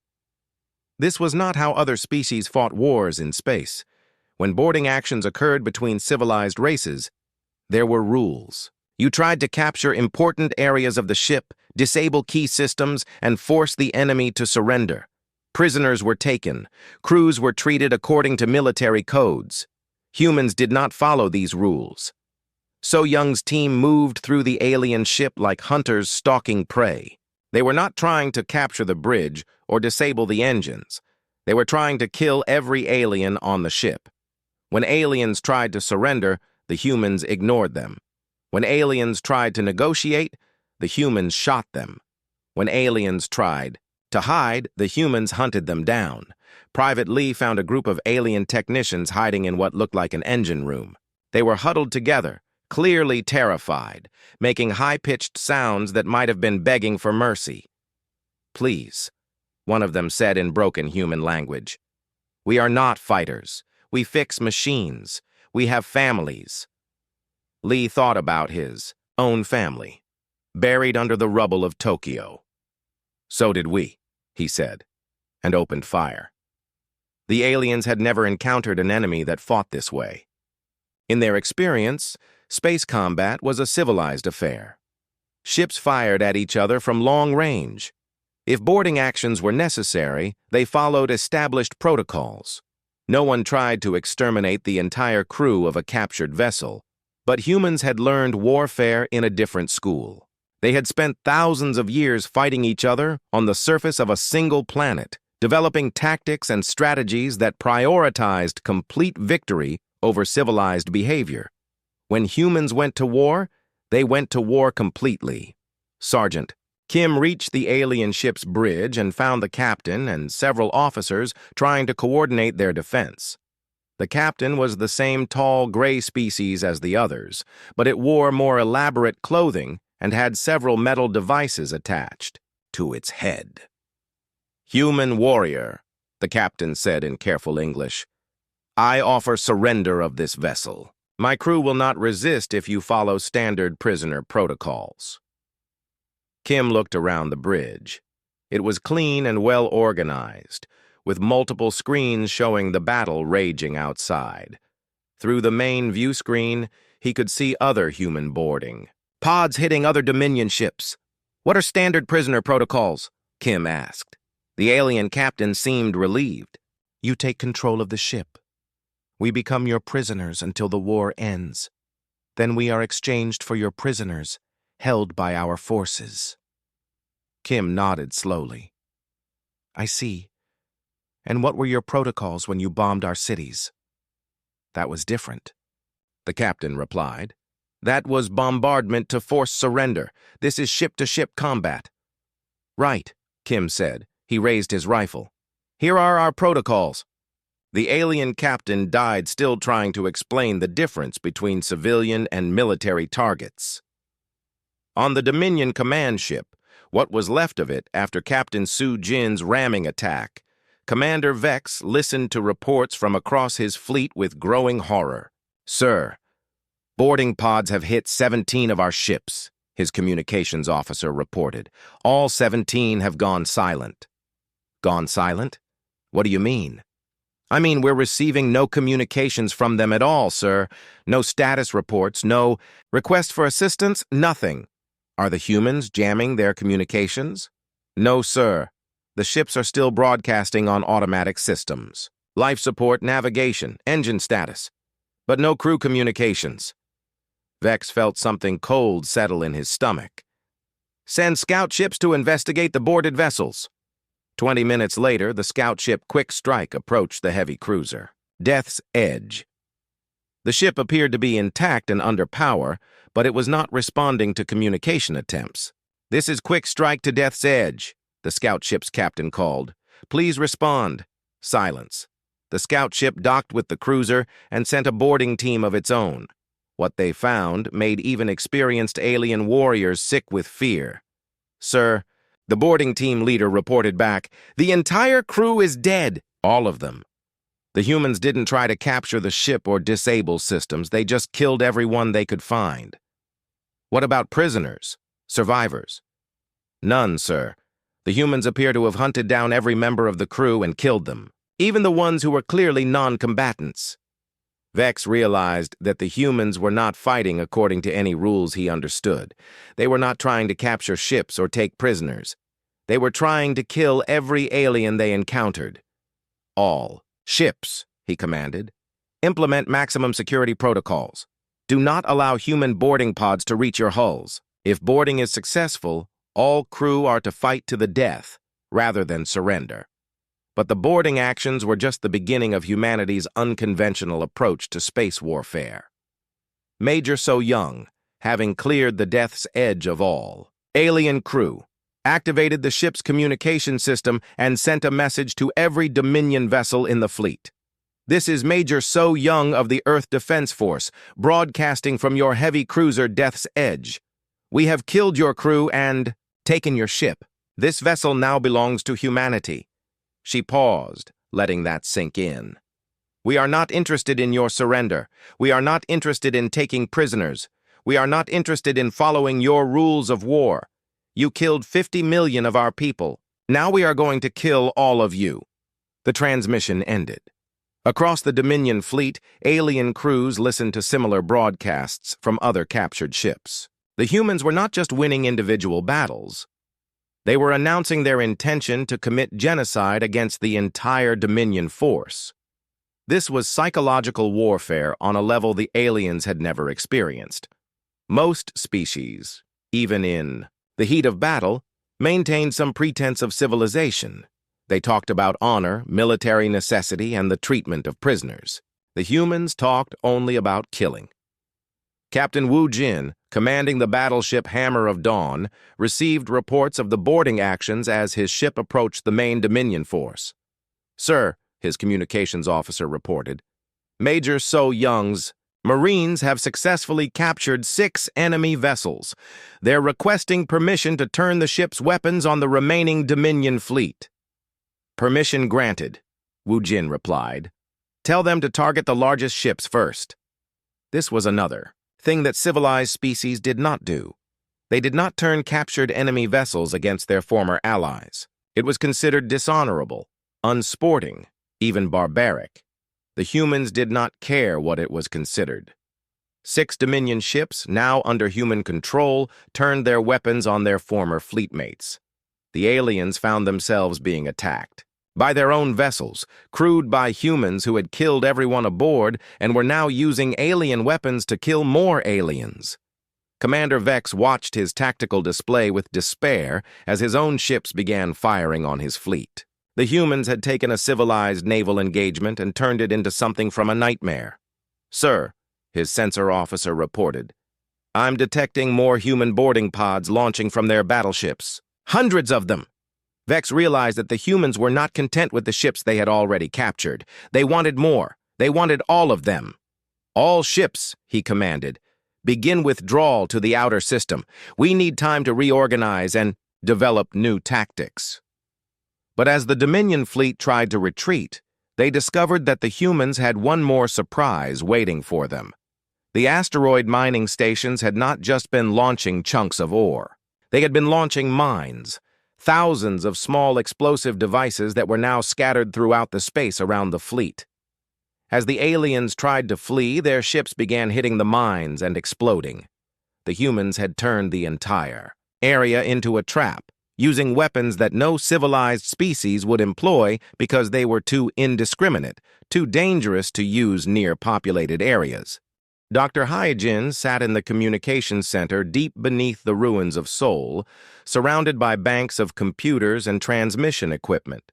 This was not how other species fought wars in space. When boarding actions occurred between civilized races, there were rules. You tried to capture important areas of the ship, disable key systems, and force the enemy to surrender. Prisoners were taken. Crews were treated according to military codes. Humans did not follow these rules. So Young's team moved through the alien ship like hunters stalking prey. They were not trying to capture the bridge or disable the engines. They were trying to kill every alien on the ship. When aliens tried to surrender, the humans ignored them. When aliens tried to negotiate, the humans shot them. When aliens tried to hide, the humans hunted them down. Private Lee found a group of alien technicians hiding in what looked like an engine room. They were huddled together, clearly terrified, making high-pitched sounds that might have been begging for mercy. "Please," one of them said in broken human language. "We are not fighters. We fix machines. We have families." Lee thought about his own family, buried under the rubble of Tokyo. "So did we," he said, and opened fire. The aliens had never encountered an enemy that fought this way. In their experience, space combat was a civilized affair. Ships fired at each other from long range. If boarding actions were necessary, they followed established protocols. No one tried to exterminate the entire crew of a captured vessel, but humans had learned warfare in a different school. They had spent thousands of years fighting each other on the surface of a single planet, developing tactics and strategies that prioritized complete victory over civilized behavior. When humans went to war, they went to war completely. Sergeant Kim reached the alien ship's bridge and found the captain and several officers trying to coordinate their defense. The captain was the same tall gray species as the others, but it wore more elaborate clothing and had several metal devices attached to its head. "Human warrior," the captain said in careful English. "I offer surrender of this vessel. My crew will not resist if you follow standard prisoner protocols." Kim looked around the bridge. It was clean and well organized, with multiple screens showing the battle raging outside. Through the main view screen, he could see other human boarding. "Pods hitting other Dominion ships. What are standard prisoner protocols?" Kim asked. The alien captain seemed relieved. "You take control of the ship. We become your prisoners until the war ends. Then we are exchanged for your prisoners, held by our forces." Kim nodded slowly. "I see. And what were your protocols when you bombed our cities?" "That was different," the captain replied. "That was bombardment to force surrender. This is ship-to-ship combat." "Right," Kim said. He raised his rifle. "Here are our protocols." The alien captain died still trying to explain the difference between civilian and military targets. On the Dominion command ship, what was left of it after Captain Su Jin's ramming attack, Commander Vex listened to reports from across his fleet with growing horror. "Sir, boarding pods have hit 17 of our ships," his communications officer reported. "All 17 have gone silent." "Gone silent? What do you mean?" "I mean, we're receiving no communications from them at all, sir. No status reports, no request for assistance, nothing." "Are the humans jamming their communications?" "No, sir. The ships are still broadcasting on automatic systems. Life support, navigation, engine status. But no crew communications." Vex felt something cold settle in his stomach. "Send scout ships to investigate the boarded vessels." 20 minutes later, the scout ship Quick Strike approached the heavy cruiser. Death's Edge. The ship appeared to be intact and under power, but it was not responding to communication attempts. "This is Quick Strike to Death's Edge," the scout ship's captain called. "Please respond." Silence. The scout ship docked with the cruiser and sent a boarding team of its own. What they found made even experienced alien warriors sick with fear. "Sir," the boarding team leader reported back, "the entire crew is dead, all of them. The humans didn't try to capture the ship or disable systems, they just killed everyone they could find." "What about prisoners? Survivors?" "None, sir. The humans appear to have hunted down every member of the crew and killed them, even the ones who were clearly non-combatants." Vex realized that the humans were not fighting according to any rules he understood. They were not trying to capture ships or take prisoners. They were trying to kill every alien they encountered. "All ships," he commanded. Implement maximum security protocols. Do not allow human boarding pods to reach your hulls. If boarding is successful, all crew are to fight to the death, rather than surrender. But the boarding actions were just the beginning of humanity's unconventional approach to space warfare. Major So Young, having cleared the death's edge of all, alien crew, activated the ship's communication system and sent a message to every Dominion vessel in the fleet. This is Major So Young of the Earth Defense Force, broadcasting from your heavy cruiser Death's Edge. We have killed your crew and taken your ship. This vessel now belongs to humanity. She paused, letting that sink in. We are not interested in your surrender. We are not interested in taking prisoners. We are not interested in following your rules of war. You killed 50 million of our people. Now we are going to kill all of you. The transmission ended. Across the Dominion fleet, alien crews listened to similar broadcasts from other captured ships. The humans were not just winning individual battles. They were announcing their intention to commit genocide against the entire Dominion force. This was psychological warfare on a level the aliens had never experienced. Most species, even in the heat of battle, maintained some pretense of civilization. They talked about honor, military necessity, and the treatment of prisoners. The humans talked only about killing. Captain Wu Jin, commanding the battleship Hammer of Dawn, received reports of the boarding actions as his ship approached the main Dominion force. "Sir," his communications officer reported, "Major So Young's Marines have successfully captured 6 enemy vessels. They're requesting permission to turn the ship's weapons on the remaining Dominion fleet." "Permission granted," Wu Jin replied. "Tell them to target the largest ships first." This was another thing that civilized species did not do. They did not turn captured enemy vessels against their former allies. It was considered dishonorable, unsporting, even barbaric. The humans did not care what it was considered. 6 Dominion ships, now under human control, turned their weapons on their former fleetmates. The aliens found themselves being attacked by their own vessels, crewed by humans who had killed everyone aboard and were now using alien weapons to kill more aliens. Commander Vex watched his tactical display with despair as his own ships began firing on his fleet. The humans had taken a civilized naval engagement and turned it into something from a nightmare. "Sir," his sensor officer reported, "I'm detecting more human boarding pods launching from their battleships. Hundreds of them!" Vex realized that the humans were not content with the ships they had already captured. They wanted more. They wanted all of them. "All ships," he commanded, "begin withdrawal to the outer system. We need time to reorganize and develop new tactics." But as the Dominion fleet tried to retreat, they discovered that the humans had one more surprise waiting for them. The asteroid mining stations had not just been launching chunks of ore. They had been launching mines, thousands of small explosive devices that were now scattered throughout the space around the fleet. As the aliens tried to flee, their ships began hitting the mines and exploding. The humans had turned the entire area into a trap, using weapons that no civilized species would employ because they were too indiscriminate, too dangerous to use near populated areas. Dr. Hyjin sat in the communications center deep beneath the ruins of Seoul, surrounded by banks of computers and transmission equipment.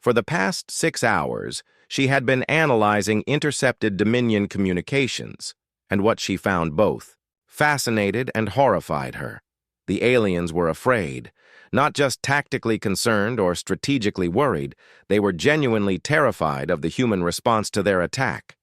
For the past 6 hours, she had been analyzing intercepted Dominion communications, and what she found both fascinated and horrified her. The aliens were afraid, not just tactically concerned or strategically worried, they were genuinely terrified of the human response to their attack.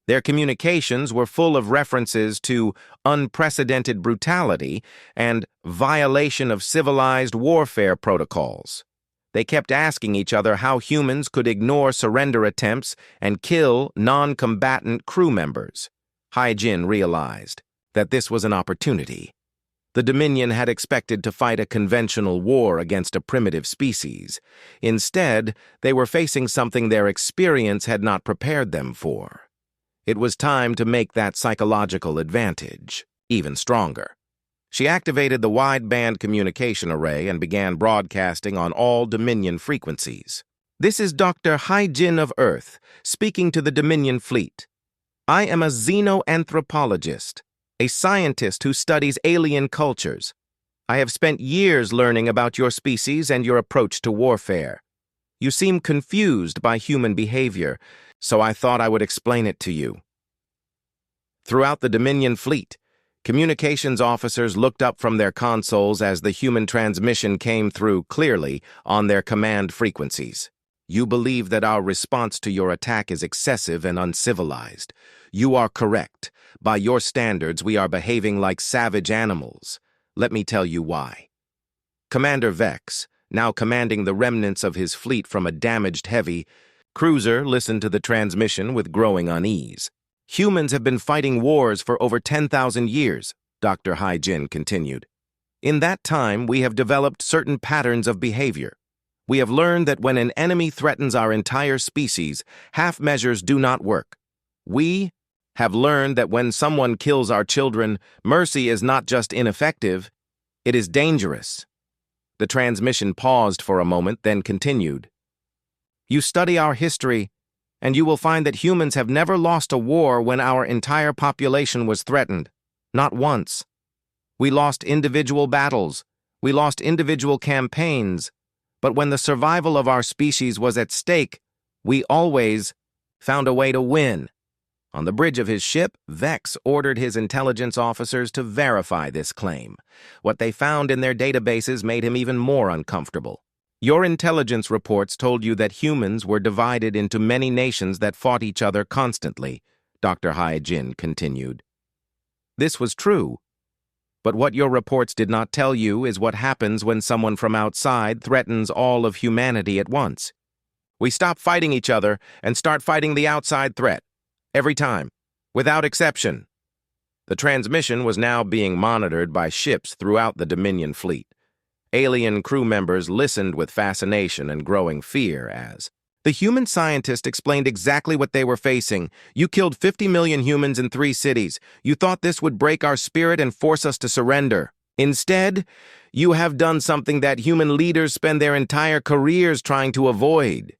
Their communications were full of references to unprecedented brutality and violation of civilized warfare protocols. They kept asking each other how humans could ignore surrender attempts and kill non-combatant crew members. Hyjin realized that this was an opportunity. The Dominion had expected to fight a conventional war against a primitive species. Instead, they were facing something their experience had not prepared them for. It was time to make that psychological advantage even stronger. She activated the wideband communication array and began broadcasting on all Dominion frequencies. This is Dr. Hyjin of Earth, speaking to the Dominion Fleet. I am a xenoanthropologist, a scientist who studies alien cultures. I have spent years learning about your species and your approach to warfare. You seem confused by human behavior, so I thought I would explain it to you. Throughout the Dominion Fleet, communications officers looked up from their consoles as the human transmission came through clearly on their command frequencies. You believe that our response to your attack is excessive and uncivilized. You are correct. By your standards, we are behaving like savage animals. Let me tell you why. Commander Vex, now commanding the remnants of his fleet from a damaged heavy cruiser, listened to the transmission with growing unease. Humans have been fighting wars for over 10,000 years, Dr. Hyjin continued. In that time, we have developed certain patterns of behavior. We have learned that when an enemy threatens our entire species, half measures do not work. We have learned that when someone kills our children, mercy is not just ineffective, it is dangerous. The transmission paused for a moment, then continued. You study our history, and you will find that humans have never lost a war when our entire population was threatened. Not once. We lost individual battles. We lost individual campaigns. But when the survival of our species was at stake, we always found a way to win. On the bridge of his ship, Vex ordered his intelligence officers to verify this claim. What they found in their databases made him even more uncomfortable. Your intelligence reports told you that humans were divided into many nations that fought each other constantly, Dr. Hyjin continued. This was true. But what your reports did not tell you is what happens when someone from outside threatens all of humanity at once. We stop fighting each other and start fighting the outside threat. Every time. Without exception. The transmission was now being monitored by ships throughout the Dominion Fleet. Alien crew members listened with fascination and growing fear as the human scientist explained exactly what they were facing. You killed 50 million humans in 3 cities. You thought this would break our spirit and force us to surrender. Instead, you have done something that human leaders spend their entire careers trying to avoid.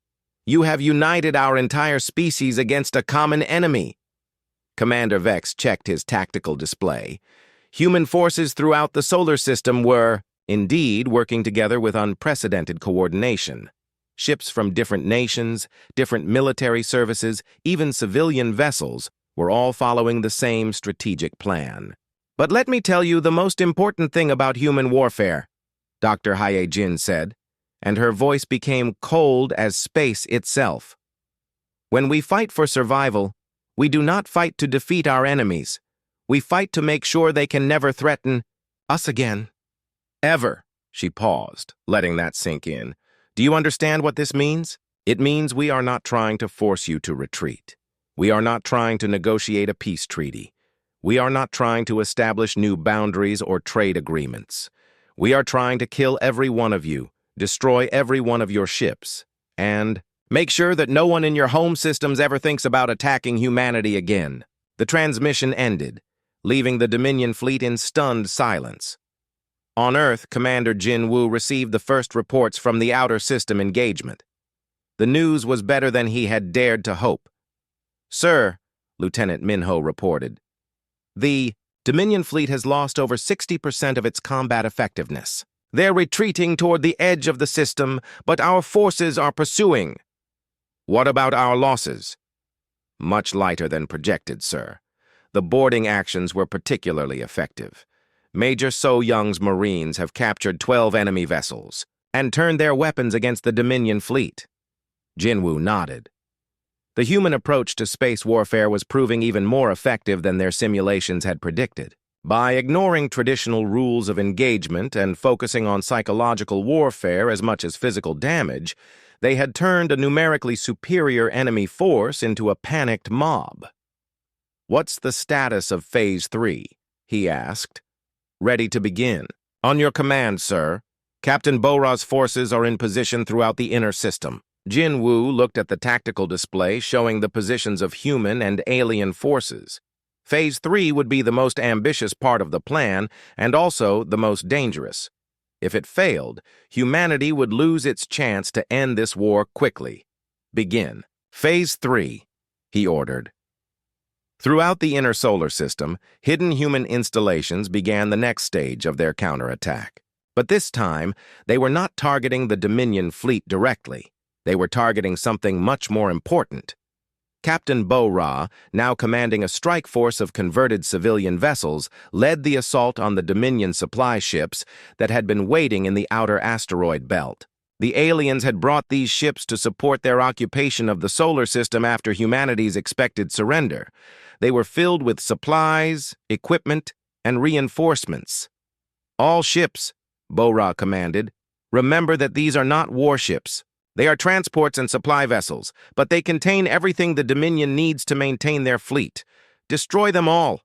You have united our entire species against a common enemy. Commander Vex checked his tactical display. Human forces throughout the solar system were, indeed, working together with unprecedented coordination. Ships from different nations, different military services, even civilian vessels, were all following the same strategic plan. But let me tell you the most important thing about human warfare, Dr. Hyjin said, and her voice became cold as space itself. When we fight for survival, we do not fight to defeat our enemies. We fight to make sure they can never threaten us again. Ever. She paused, letting that sink in. Do you understand what this means? It means we are not trying to force you to retreat. We are not trying to negotiate a peace treaty. We are not trying to establish new boundaries or trade agreements. We are trying to kill every one of you, destroy every one of your ships, and make sure that no one in your home systems ever thinks about attacking humanity again. The transmission ended, leaving the Dominion Fleet in stunned silence. On Earth, Commander Jin Woo received the first reports from the outer system engagement. The news was better than he had dared to hope. Sir, Lieutenant Minho reported, the Dominion Fleet has lost over 60% of its combat effectiveness. They're retreating toward the edge of the system, but our forces are pursuing. What about our losses? Much lighter than projected, sir. The boarding actions were particularly effective. Major So Young's Marines have captured 12 enemy vessels and turned their weapons against the Dominion Fleet. Jinwoo nodded. The human approach to space warfare was proving even more effective than their simulations had predicted. By ignoring traditional rules of engagement and focusing on psychological warfare as much as physical damage, they had turned a numerically superior enemy force into a panicked mob. What's the status of Phase 3? He asked. Ready to begin. On your command, sir. Captain Bora's forces are in position throughout the inner system. Jin Woo looked at the tactical display showing the positions of human and alien forces. Phase 3 would be the most ambitious part of the plan and also the most dangerous. If it failed, humanity would lose its chance to end this war quickly. Begin. Phase 3, he ordered. Throughout the inner solar system, hidden human installations began the next stage of their counterattack. But this time, they were not targeting the Dominion fleet directly. They were targeting something much more important. Captain Bo-Ra, now commanding a strike force of converted civilian vessels, led the assault on the Dominion supply ships that had been waiting in the outer asteroid belt. The aliens had brought these ships to support their occupation of the solar system after humanity's expected surrender. They were filled with supplies, equipment, and reinforcements. All ships, Bo-Ra commanded, remember that these are not warships. They are transports and supply vessels, but they contain everything the Dominion needs to maintain their fleet. Destroy them all.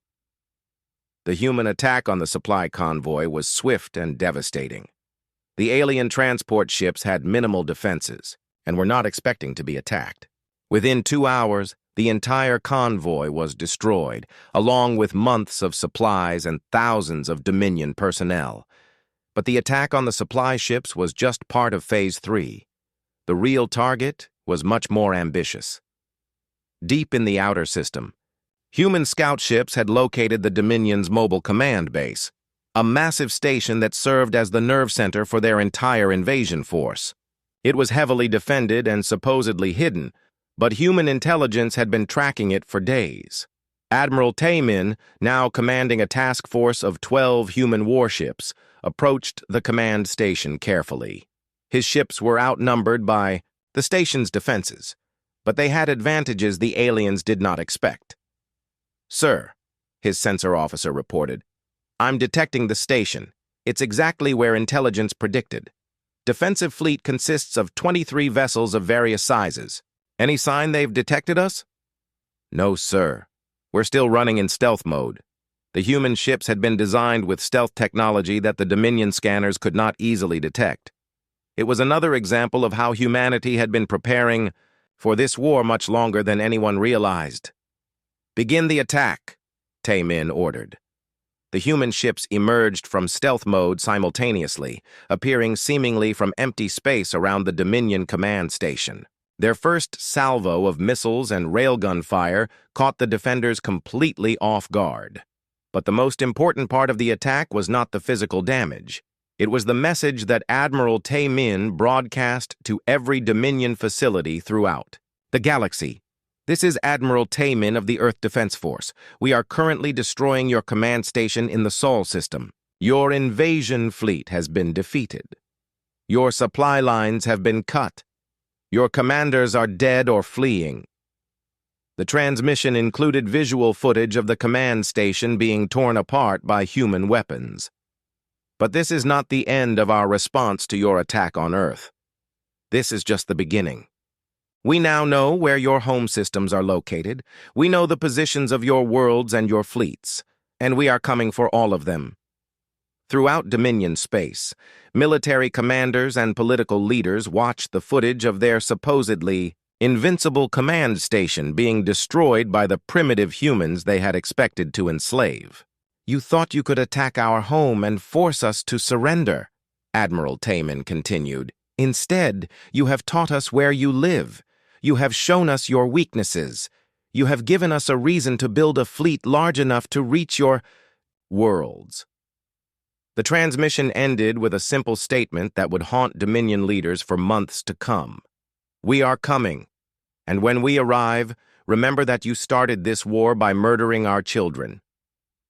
The human attack on the supply convoy was swift and devastating. The alien transport ships had minimal defenses and were not expecting to be attacked. Within 2 hours, the entire convoy was destroyed, along with months of supplies and thousands of Dominion personnel. But the attack on the supply ships was just part of Phase 3. The real target was much more ambitious. Deep in the outer system, human scout ships had located the Dominion's mobile command base, a massive station that served as the nerve center for their entire invasion force. It was heavily defended and supposedly hidden, but human intelligence had been tracking it for days. Admiral Taemin, now commanding a task force of 12 human warships, approached the command station carefully. His ships were outnumbered by the station's defenses, but they had advantages the aliens did not expect. "Sir," his sensor officer reported, "I'm detecting the station. It's exactly where intelligence predicted. Defensive fleet consists of 23 vessels of various sizes. Any sign they've detected us?" "No, sir. We're still running in stealth mode. The human ships had been designed with stealth technology that the Dominion scanners could not easily detect. It was another example of how humanity had been preparing for this war much longer than anyone realized." "Begin the attack," Taemin ordered. The human ships emerged from stealth mode simultaneously, appearing seemingly from empty space around the Dominion command station. Their first salvo of missiles and railgun fire caught the defenders completely off guard. But the most important part of the attack was not the physical damage. It was the message that Admiral Taemin broadcast to every Dominion facility throughout the galaxy. "This is Admiral Taemin of the Earth Defense Force. We are currently destroying your command station in the Sol system. Your invasion fleet has been defeated. Your supply lines have been cut. Your commanders are dead or fleeing." The transmission included visual footage of the command station being torn apart by human weapons. "But this is not the end of our response to your attack on Earth. This is just the beginning. We now know where your home systems are located. We know the positions of your worlds and your fleets, and we are coming for all of them." Throughout Dominion space, military commanders and political leaders watched the footage of their supposedly invincible command station being destroyed by the primitive humans they had expected to enslave. "You thought you could attack our home and force us to surrender," Admiral Taemin continued. "Instead, you have taught us where you live. You have shown us your weaknesses. You have given us a reason to build a fleet large enough to reach your worlds." The transmission ended with a simple statement that would haunt Dominion leaders for months to come. "We are coming, and when we arrive, remember that you started this war by murdering our children."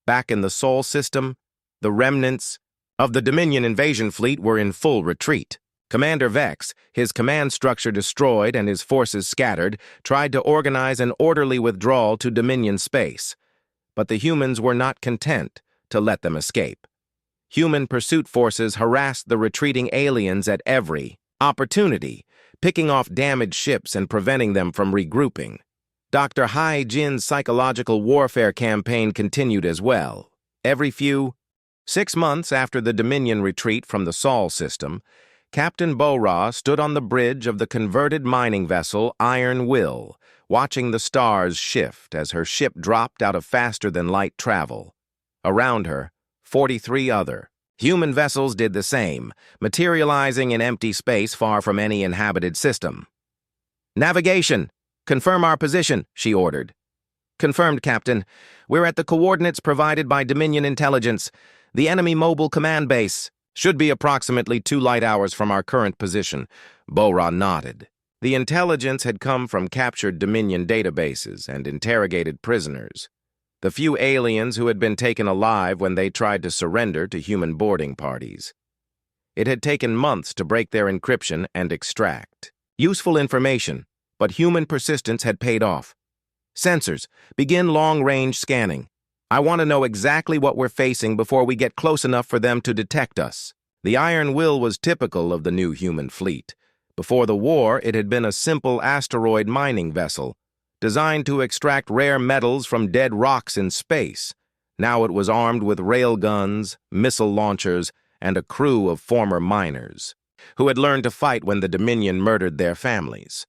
Back in the Sol system, the remnants of the Dominion invasion fleet were in full retreat. Commander Vex, his command structure destroyed and his forces scattered, tried to organize an orderly withdrawal to Dominion space. But the humans were not content to let them escape. Human pursuit forces harassed the retreating aliens at every opportunity, picking off damaged ships and preventing them from regrouping. Dr. Hai Jin's psychological warfare campaign continued as well. Every 6 months after the Dominion retreat from the Sol system, Captain Bo-Ra stood on the bridge of the converted mining vessel Iron Will, watching the stars shift as her ship dropped out of faster-than-light travel. Around her, 43 other Human vessels did the same, materializing in empty space far from any inhabited system. "Navigation! Confirm our position," she ordered. "Confirmed, Captain. We're at the coordinates provided by Dominion Intelligence. The enemy mobile command base should be approximately 2 light hours from our current position." Bo-Ra nodded. The intelligence had come from captured Dominion databases and interrogated prisoners. The few aliens who had been taken alive when they tried to surrender to human boarding parties. It had taken months to break their encryption and extract useful information, but human persistence had paid off. "Sensors, begin long-range scanning. I want to know exactly what we're facing before we get close enough for them to detect us." The Iron Will was typical of the new human fleet. Before the war, it had been a simple asteroid mining vessel, designed to extract rare metals from dead rocks in space. Now it was armed with railguns, missile launchers, and a crew of former miners, who had learned to fight when the Dominion murdered their families.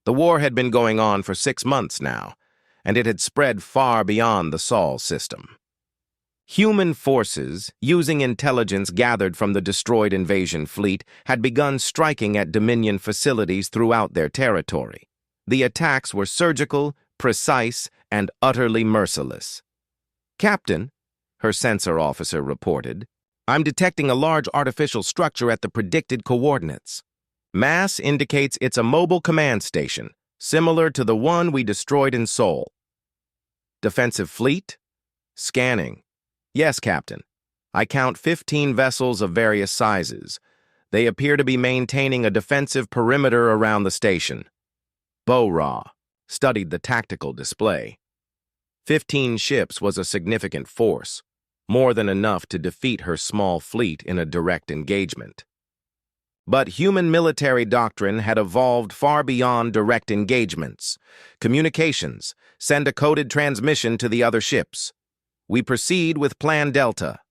The war had been going on for 6 months now, and it had spread far beyond the Sol system. Human forces, using intelligence gathered from the destroyed invasion fleet, had begun striking at Dominion facilities throughout their territory. The attacks were surgical, precise, and utterly merciless. "Captain," her sensor officer reported, "I'm detecting a large artificial structure at the predicted coordinates. Mass indicates it's a mobile command station, similar to the one we destroyed in Sol." "Defensive fleet?" "Scanning." "Yes, Captain. I count 15 vessels of various sizes. They appear to be maintaining a defensive perimeter around the station." Bo-Ra studied the tactical display. 15 ships was a significant force, more than enough to defeat her small fleet in a direct engagement. But human military doctrine had evolved far beyond direct engagements. Communications, send a coded transmission to the other ships. We proceed with Plan Delta.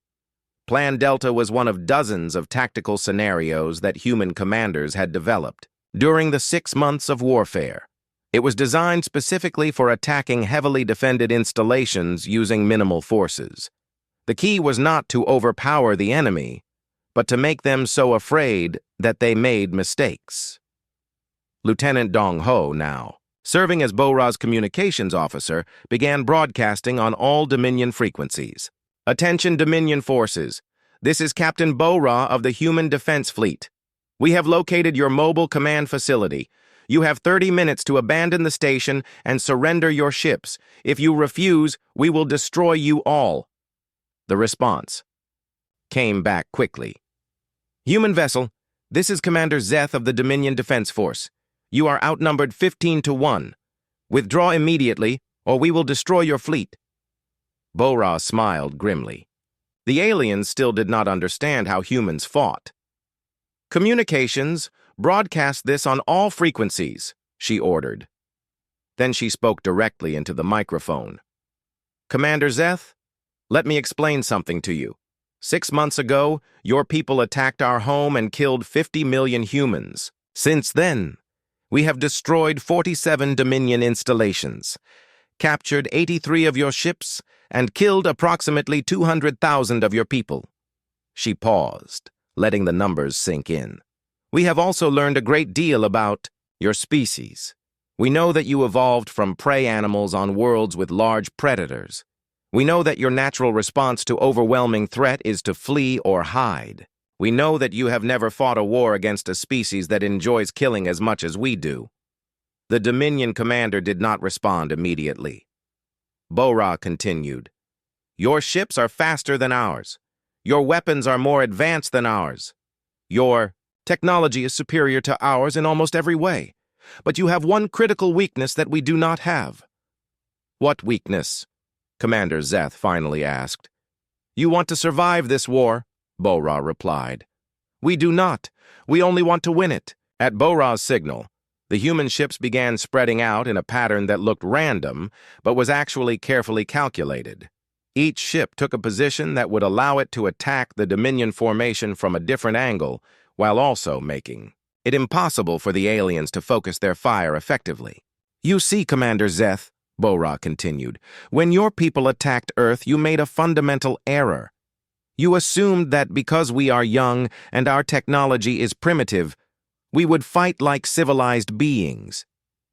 Plan Delta was one of dozens of tactical scenarios that human commanders had developed during the 6 months of warfare. It was designed specifically for attacking heavily defended installations using minimal forces. The key was not to overpower the enemy, but to make them so afraid that they made mistakes. Lieutenant Dong Ho, now serving as Bo-Ra's communications officer, began broadcasting on all Dominion frequencies. "Attention Dominion forces. This is Captain Bo-Ra of the Human Defense Fleet. We have located your mobile command facility. You have 30 minutes to abandon the station and surrender your ships. If you refuse, we will destroy you all." The response came back quickly. "Human vessel, this is Commander Zeth of the Dominion Defense Force. You are outnumbered 15 to 1. Withdraw immediately, or we will destroy your fleet." Bo-Ra smiled grimly. The aliens still did not understand how humans fought. "Communications, broadcast this on all frequencies," she ordered. Then she spoke directly into the microphone. "Commander Zeth, let me explain something to you. 6 months ago, your people attacked our home and killed 50 million humans. Since then, we have destroyed 47 Dominion installations, captured 83 of your ships, and killed approximately 200,000 of your people." She paused, letting the numbers sink in. "We have also learned a great deal about your species. We know that you evolved from prey animals on worlds with large predators. We know that your natural response to overwhelming threat is to flee or hide. We know that you have never fought a war against a species that enjoys killing as much as we do." The Dominion commander did not respond immediately. Bo-Ra continued, "Your ships are faster than ours. Your weapons are more advanced than ours. Your technology is superior to ours in almost every way. But you have one critical weakness that we do not have." "What weakness?" Commander Zeth finally asked. "You want to survive this war," Bo-Ra replied. "We do not. We only want to win it." At Bo-Ra's signal, the human ships began spreading out in a pattern that looked random, but was actually carefully calculated. Each ship took a position that would allow it to attack the Dominion formation from a different angle, while also making it impossible for the aliens to focus their fire effectively. "You see, Commander Zeth," Bo-Ra continued, "when your people attacked Earth, you made a fundamental error. You assumed that because we are young and our technology is primitive, we would fight like civilized beings.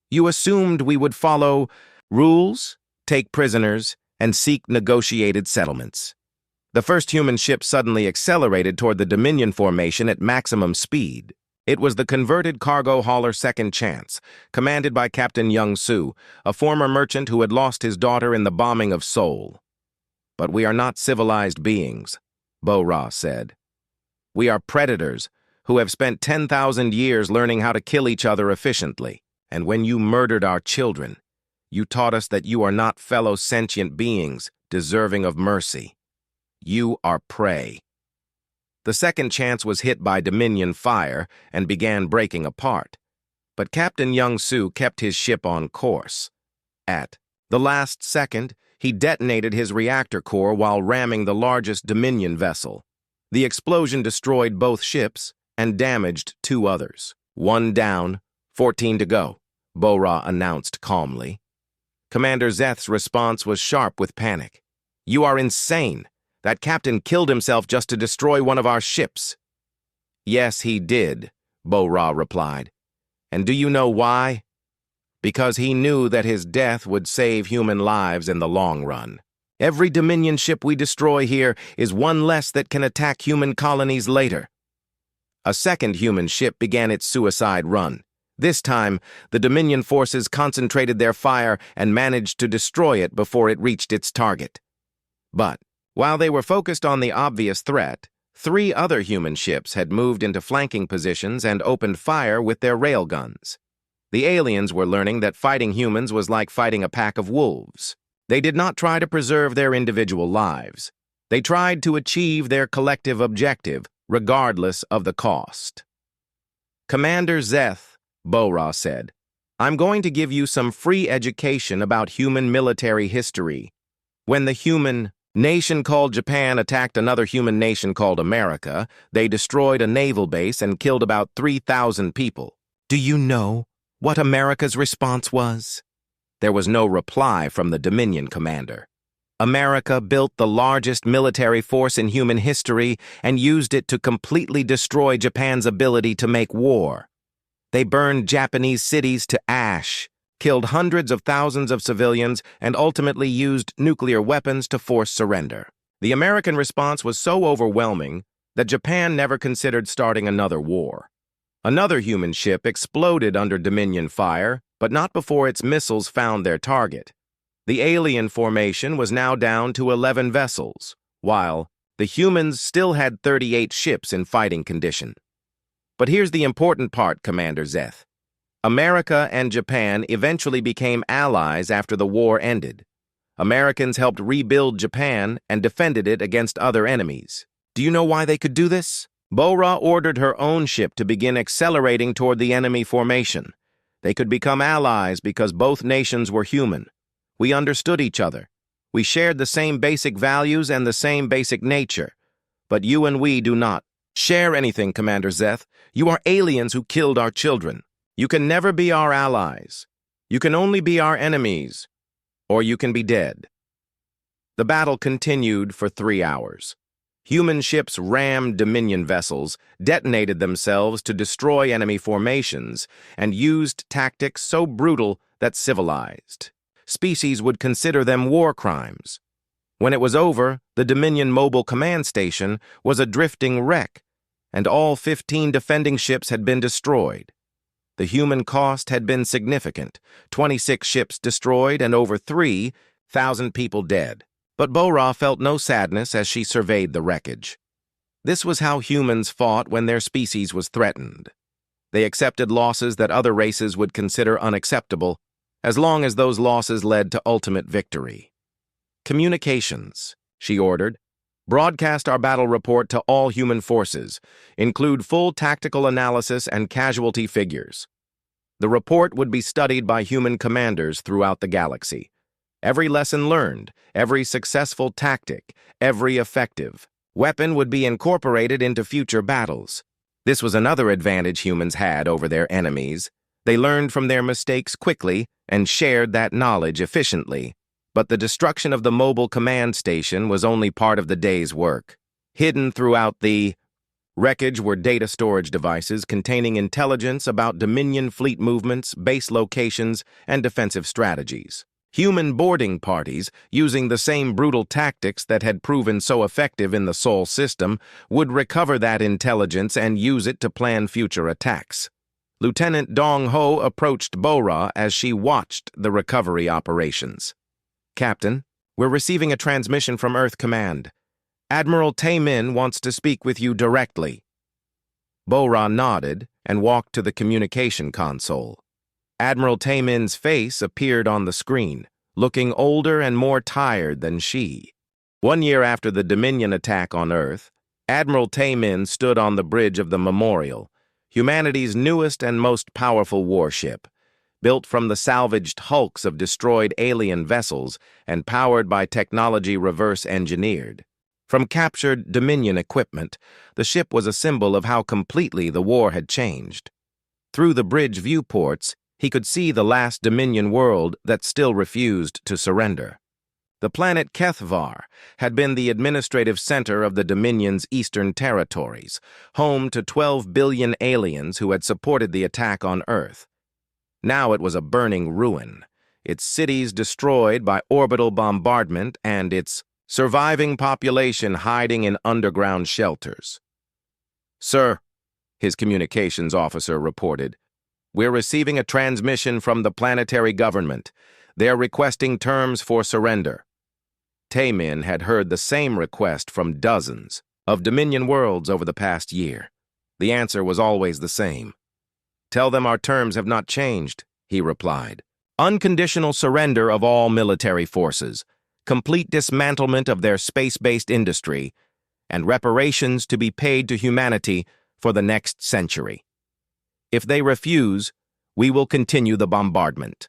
You assumed we would follow rules, take prisoners, and seek negotiated settlements. The first human ship suddenly accelerated toward the Dominion formation at maximum speed. It was the converted cargo hauler Second Chance, commanded by Captain Young-Soo, a former merchant who had lost his daughter in the bombing of Seoul. "But we are not civilized beings," Bo-Ra said. "We are predators who have spent 10,000 years learning how to kill each other efficiently. And when you murdered our children, you taught us that you are not fellow sentient beings deserving of mercy. You are prey." The Second Chance was hit by Dominion fire and began breaking apart, but Captain Young-Soo kept his ship on course. At the last second, he detonated his reactor core while ramming the largest Dominion vessel. The explosion destroyed both ships and damaged 2 others. "One down, 14 to go," Bo-Ra announced calmly. Commander Zeth's response was sharp with panic. "You are insane. That captain killed himself just to destroy one of our ships." "Yes, he did," Bo-Ra replied. "And do you know why? Because he knew that his death would save human lives in the long run. Every Dominion ship we destroy here is one less that can attack human colonies later." A second human ship began its suicide run. This time, the Dominion forces concentrated their fire and managed to destroy it before it reached its target. But while they were focused on the obvious threat, 3 other human ships had moved into flanking positions and opened fire with their railguns. The aliens were learning that fighting humans was like fighting a pack of wolves. They did not try to preserve their individual lives. They tried to achieve their collective objective, regardless of the cost. "Commander Zeth," Bo-Ra said, "I'm going to give you some free education about human military history. When the human nation called Japan attacked another human nation called America, they destroyed a naval base and killed about 3,000 people. Do you know what America's response was?" There was no reply from the Dominion commander. America built the largest military force in human history and used it to completely destroy Japan's ability to make war. They burned Japanese cities to ash, killed hundreds of thousands of civilians, and ultimately used nuclear weapons to force surrender. The American response was so overwhelming that Japan never considered starting another war. Another human ship exploded under Dominion fire, but not before its missiles found their target. The alien formation was now down to 11 vessels, while the humans still had 38 ships in fighting condition. But here's the important part, Commander Zeth. America and Japan eventually became allies after the war ended. Americans helped rebuild Japan and defended it against other enemies. Do you know why they could do this? Bo-Ra ordered her own ship to begin accelerating toward the enemy formation. They could become allies because both nations were human. We understood each other. We shared the same basic values and the same basic nature. But you and we do not share anything, Commander Zeth. You are aliens who killed our children. You can never be our allies. You can only be our enemies, or you can be dead. The battle continued for 3 hours. Human ships rammed Dominion vessels, detonated themselves to destroy enemy formations, and used tactics so brutal that civilized species would consider them war crimes. When it was over, the Dominion Mobile Command Station was a drifting wreck, and all 15 defending ships had been destroyed. The human cost had been significant, 26 ships destroyed and over 3,000 people dead. But Bo-Ra felt no sadness as she surveyed the wreckage. This was how humans fought when their species was threatened. They accepted losses that other races would consider unacceptable, as long as those losses led to ultimate victory. "Communications," she ordered. "Broadcast our battle report to all human forces. Include full tactical analysis and casualty figures." The report would be studied by human commanders throughout the galaxy. Every lesson learned, every successful tactic, every effective weapon would be incorporated into future battles. This was another advantage humans had over their enemies. They learned from their mistakes quickly and shared that knowledge efficiently. But the destruction of the mobile command station was only part of the day's work. Hidden throughout the wreckage were data storage devices containing intelligence about Dominion fleet movements, base locations, and defensive strategies. Human boarding parties, using the same brutal tactics that had proven so effective in the Sol system, would recover that intelligence and use it to plan future attacks. Lieutenant Dong Ho approached Bora as she watched the recovery operations. "Captain, we're receiving a transmission from Earth Command. Admiral Tae-min wants to speak with you directly." Bora nodded and walked to the communication console. Admiral Tae-min's face appeared on the screen, looking older and more tired than she. 1 year after the Dominion attack on Earth, Admiral Tae-min stood on the bridge of the Memorial, humanity's newest and most powerful warship, built from the salvaged hulks of destroyed alien vessels and powered by technology reverse-engineered. From captured Dominion equipment, the ship was a symbol of how completely the war had changed. Through the bridge viewports, he could see the last Dominion world that still refused to surrender. The planet Kethvar had been the administrative center of the Dominion's eastern territories, home to 12 billion aliens who had supported the attack on Earth. Now it was a burning ruin, its cities destroyed by orbital bombardment and its surviving population hiding in underground shelters. "Sir," his communications officer reported, "we're receiving a transmission from the planetary government. They're requesting terms for surrender." Tae-min had heard the same request from dozens of Dominion worlds over the past year. The answer was always the same. "Tell them our terms have not changed," he replied. "Unconditional surrender of all military forces, complete dismantlement of their space-based industry, and reparations to be paid to humanity for the next century. If they refuse, we will continue the bombardment."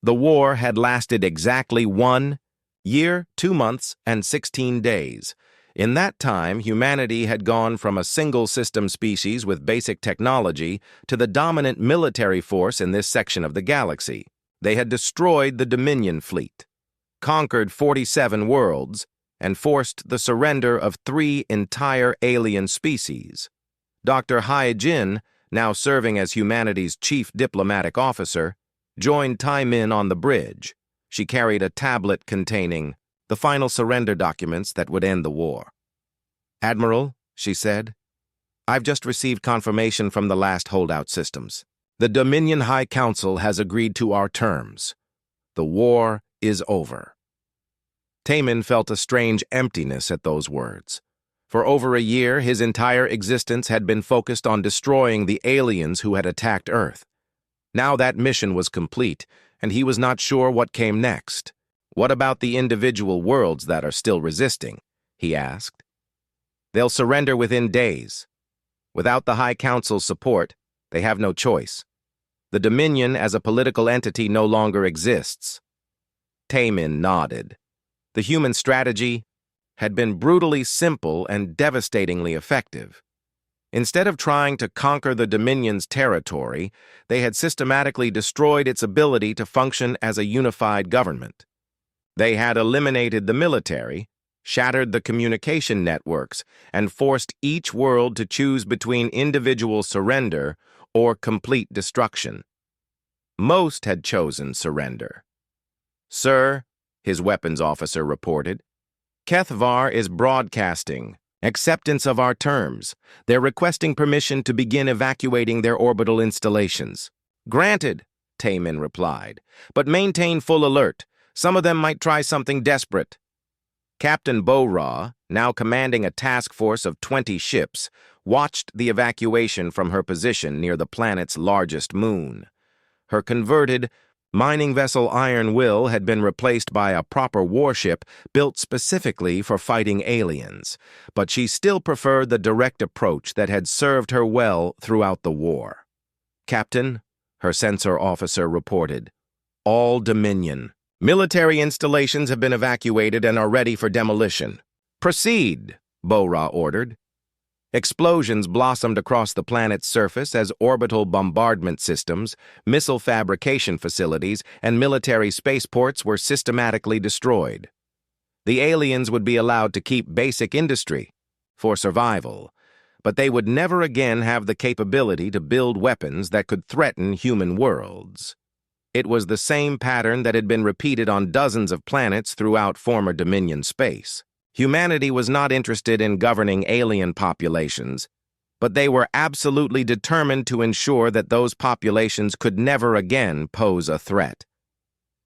The war had lasted exactly 1 year, 2 months, and 16 days. In that time, humanity had gone from a single-system species with basic technology to the dominant military force in this section of the galaxy. They had destroyed the Dominion fleet, conquered 47 worlds, and forced the surrender of 3 entire alien species. Dr. Hai-jin, now serving as humanity's chief diplomatic officer, joined Tae-min on the bridge. She carried a tablet containing the final surrender documents that would end the war. "Admiral," she said, "I've just received confirmation from the last holdout systems. The Dominion High Council has agreed to our terms. The war is over." Tae-min felt a strange emptiness at those words. For over a year, his entire existence had been focused on destroying the aliens who had attacked Earth. Now that mission was complete, and he was not sure what came next. "What about the individual worlds that are still resisting?" he asked. "They'll surrender within days. Without the High Council's support, they have no choice. The Dominion as a political entity no longer exists." Tae-min nodded. The human strategy had been brutally simple and devastatingly effective. Instead of trying to conquer the Dominion's territory, they had systematically destroyed its ability to function as a unified government. They had eliminated the military, shattered the communication networks, and forced each world to choose between individual surrender or complete destruction. Most had chosen surrender. "Sir," his weapons officer reported, "Kethvar is broadcasting acceptance of our terms. They're requesting permission to begin evacuating their orbital installations." "Granted," Tae-min replied, "but maintain full alert. Some of them might try something desperate." Captain Bora, now commanding a task force of 20 ships, watched the evacuation from her position near the planet's largest moon. Her converted mining vessel Iron Will had been replaced by a proper warship built specifically for fighting aliens, but she still preferred the direct approach that had served her well throughout the war. "Captain," her sensor officer reported, "all Dominion military installations have been evacuated and are ready for demolition." "Proceed," Bora ordered. Explosions blossomed across the planet's surface as orbital bombardment systems, missile fabrication facilities, and military spaceports were systematically destroyed. The aliens would be allowed to keep basic industry for survival, but they would never again have the capability to build weapons that could threaten human worlds. It was the same pattern that had been repeated on dozens of planets throughout former Dominion space. Humanity was not interested in governing alien populations, but they were absolutely determined to ensure that those populations could never again pose a threat.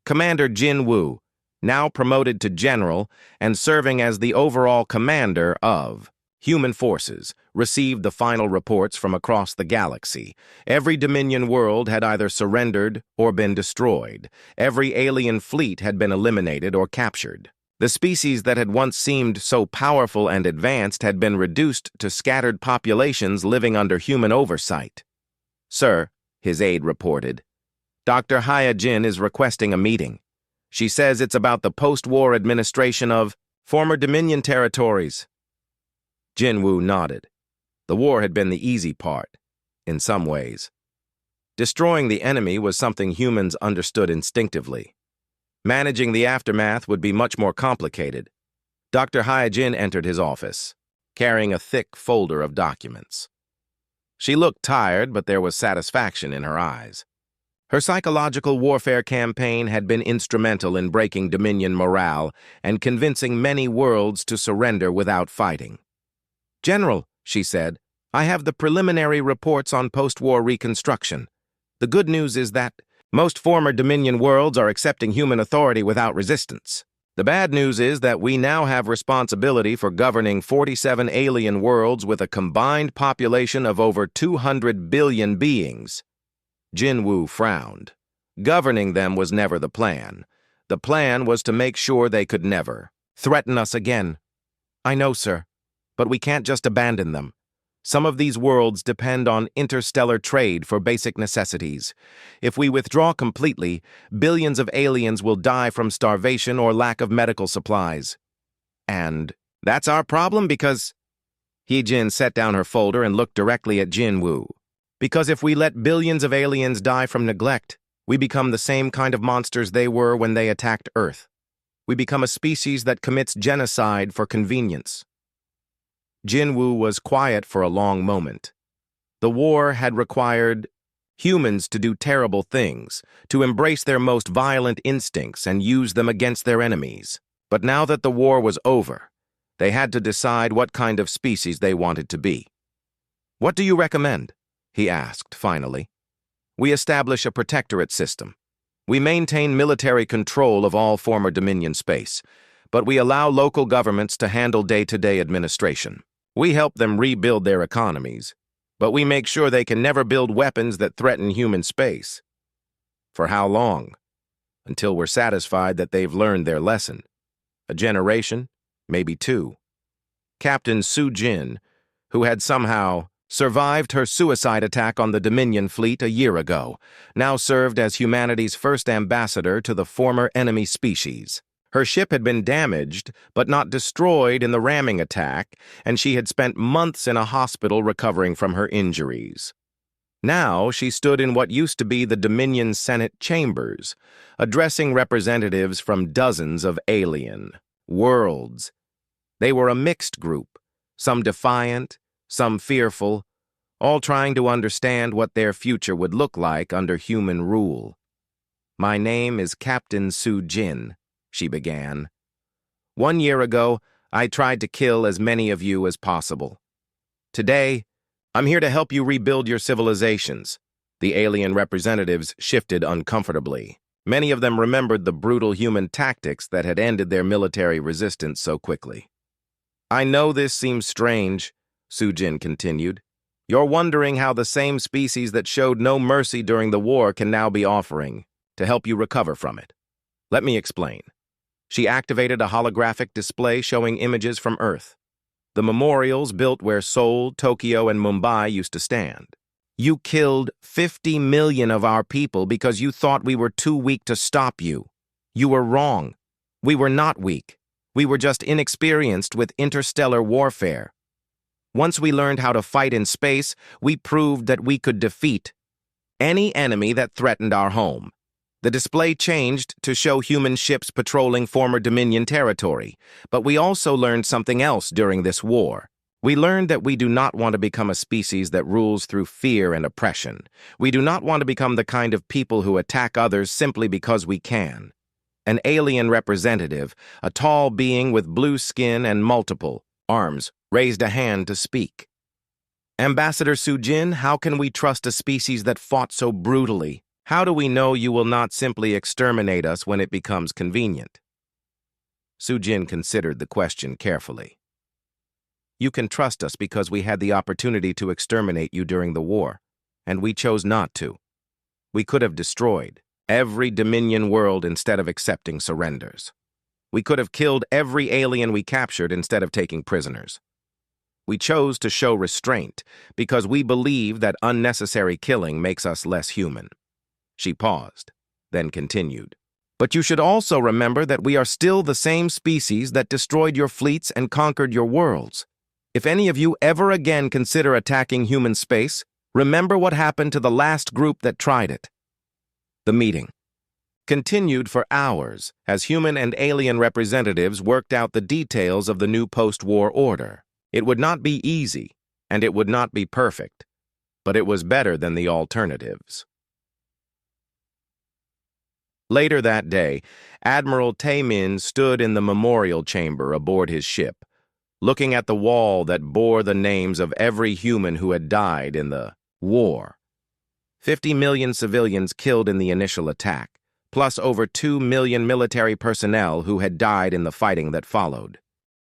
Commander Jin Woo, now promoted to general and serving as the overall commander of human forces, received the final reports from across the galaxy. Every Dominion world had either surrendered or been destroyed. Every alien fleet had been eliminated or captured. The species that had once seemed so powerful and advanced had been reduced to scattered populations living under human oversight. "Sir," his aide reported, "Dr. Haya Jin is requesting a meeting. She says it's about the post-war administration of former Dominion territories." Jin Woo nodded. The war had been the easy part, in some ways. Destroying the enemy was something humans understood instinctively. Managing the aftermath would be much more complicated. Dr. Hyojin entered his office, carrying a thick folder of documents. She looked tired, but there was satisfaction in her eyes. Her psychological warfare campaign had been instrumental in breaking Dominion morale and convincing many worlds to surrender without fighting. "General," she said, "I have the preliminary reports on post-war reconstruction. The good news is that most former Dominion worlds are accepting human authority without resistance. The bad news is that we now have responsibility for governing 47 alien worlds with a combined population of over 200 billion beings." Jin Woo frowned. Governing them was never the plan. The plan was to make sure they could never threaten us again. "I know, sir, but we can't just abandon them. Some of these worlds depend on interstellar trade for basic necessities. If we withdraw completely, billions of aliens will die from starvation or lack of medical supplies. And that's our problem because—" Hee-Jin set down her folder and looked directly at Jin Woo. "Because if we let billions of aliens die from neglect, we become the same kind of monsters they were when they attacked Earth. We become a species that commits genocide for convenience." Jin Woo was quiet for a long moment. The war had required humans to do terrible things, to embrace their most violent instincts and use them against their enemies. But now that the war was over, they had to decide what kind of species they wanted to be. "What do you recommend?" he asked finally. "We establish a protectorate system. We maintain military control of all former Dominion space, but we allow local governments to handle day-to-day administration. We help them rebuild their economies, but we make sure they can never build weapons that threaten human space. For how long? Until we're satisfied that they've learned their lesson. A generation, maybe 2. Captain Su Jin, who had somehow survived her suicide attack on the Dominion fleet a year ago, now served as humanity's first ambassador to the former enemy species. Her ship had been damaged, but not destroyed in the ramming attack, and she had spent months in a hospital recovering from her injuries. Now she stood in what used to be the Dominion Senate chambers, addressing representatives from dozens of alien worlds. They were a mixed group, some defiant, some fearful, all trying to understand what their future would look like under human rule. "My name is Captain Su Jin," she began. "1 year ago, I tried to kill as many of you as possible. Today, I'm here to help you rebuild your civilizations." The alien representatives shifted uncomfortably. Many of them remembered the brutal human tactics that had ended their military resistance so quickly. "I know this seems strange," Su Jin continued. "You're wondering how the same species that showed no mercy during the war can now be offering to help you recover from it. Let me explain." She activated a holographic display showing images from Earth. The memorials built where Seoul, Tokyo, and Mumbai used to stand. "You killed 50 million of our people because you thought we were too weak to stop you. You were wrong. We were not weak. We were just inexperienced with interstellar warfare. Once we learned how to fight in space, we proved that we could defeat any enemy that threatened our home. The display changed to show human ships patrolling former Dominion territory, but we also learned something else during this war. We learned that we do not want to become a species that rules through fear and oppression. We do not want to become the kind of people who attack others simply because we can. An alien representative, a tall being with blue skin and multiple arms, raised a hand to speak. Ambassador Sujin, how can we trust a species that fought so brutally? How do we know you will not simply exterminate us when it becomes convenient? Sujin considered the question carefully. You can trust us because we had the opportunity to exterminate you during the war, and we chose not to. We could have destroyed every Dominion world instead of accepting surrenders. We could have killed every alien we captured instead of taking prisoners. We chose to show restraint because we believe that unnecessary killing makes us less human. She paused, then continued. But you should also remember that we are still the same species that destroyed your fleets and conquered your worlds. If any of you ever again consider attacking human space, remember what happened to the last group that tried it. The meeting continued for hours as human and alien representatives worked out the details of the new post-war order. It would not be easy, and it would not be perfect, but it was better than the alternatives. Later that day, Admiral Taemin stood in the memorial chamber aboard his ship, looking at the wall that bore the names of every human who had died in the war. 50 million civilians killed in the initial attack, plus over 2 million military personnel who had died in the fighting that followed.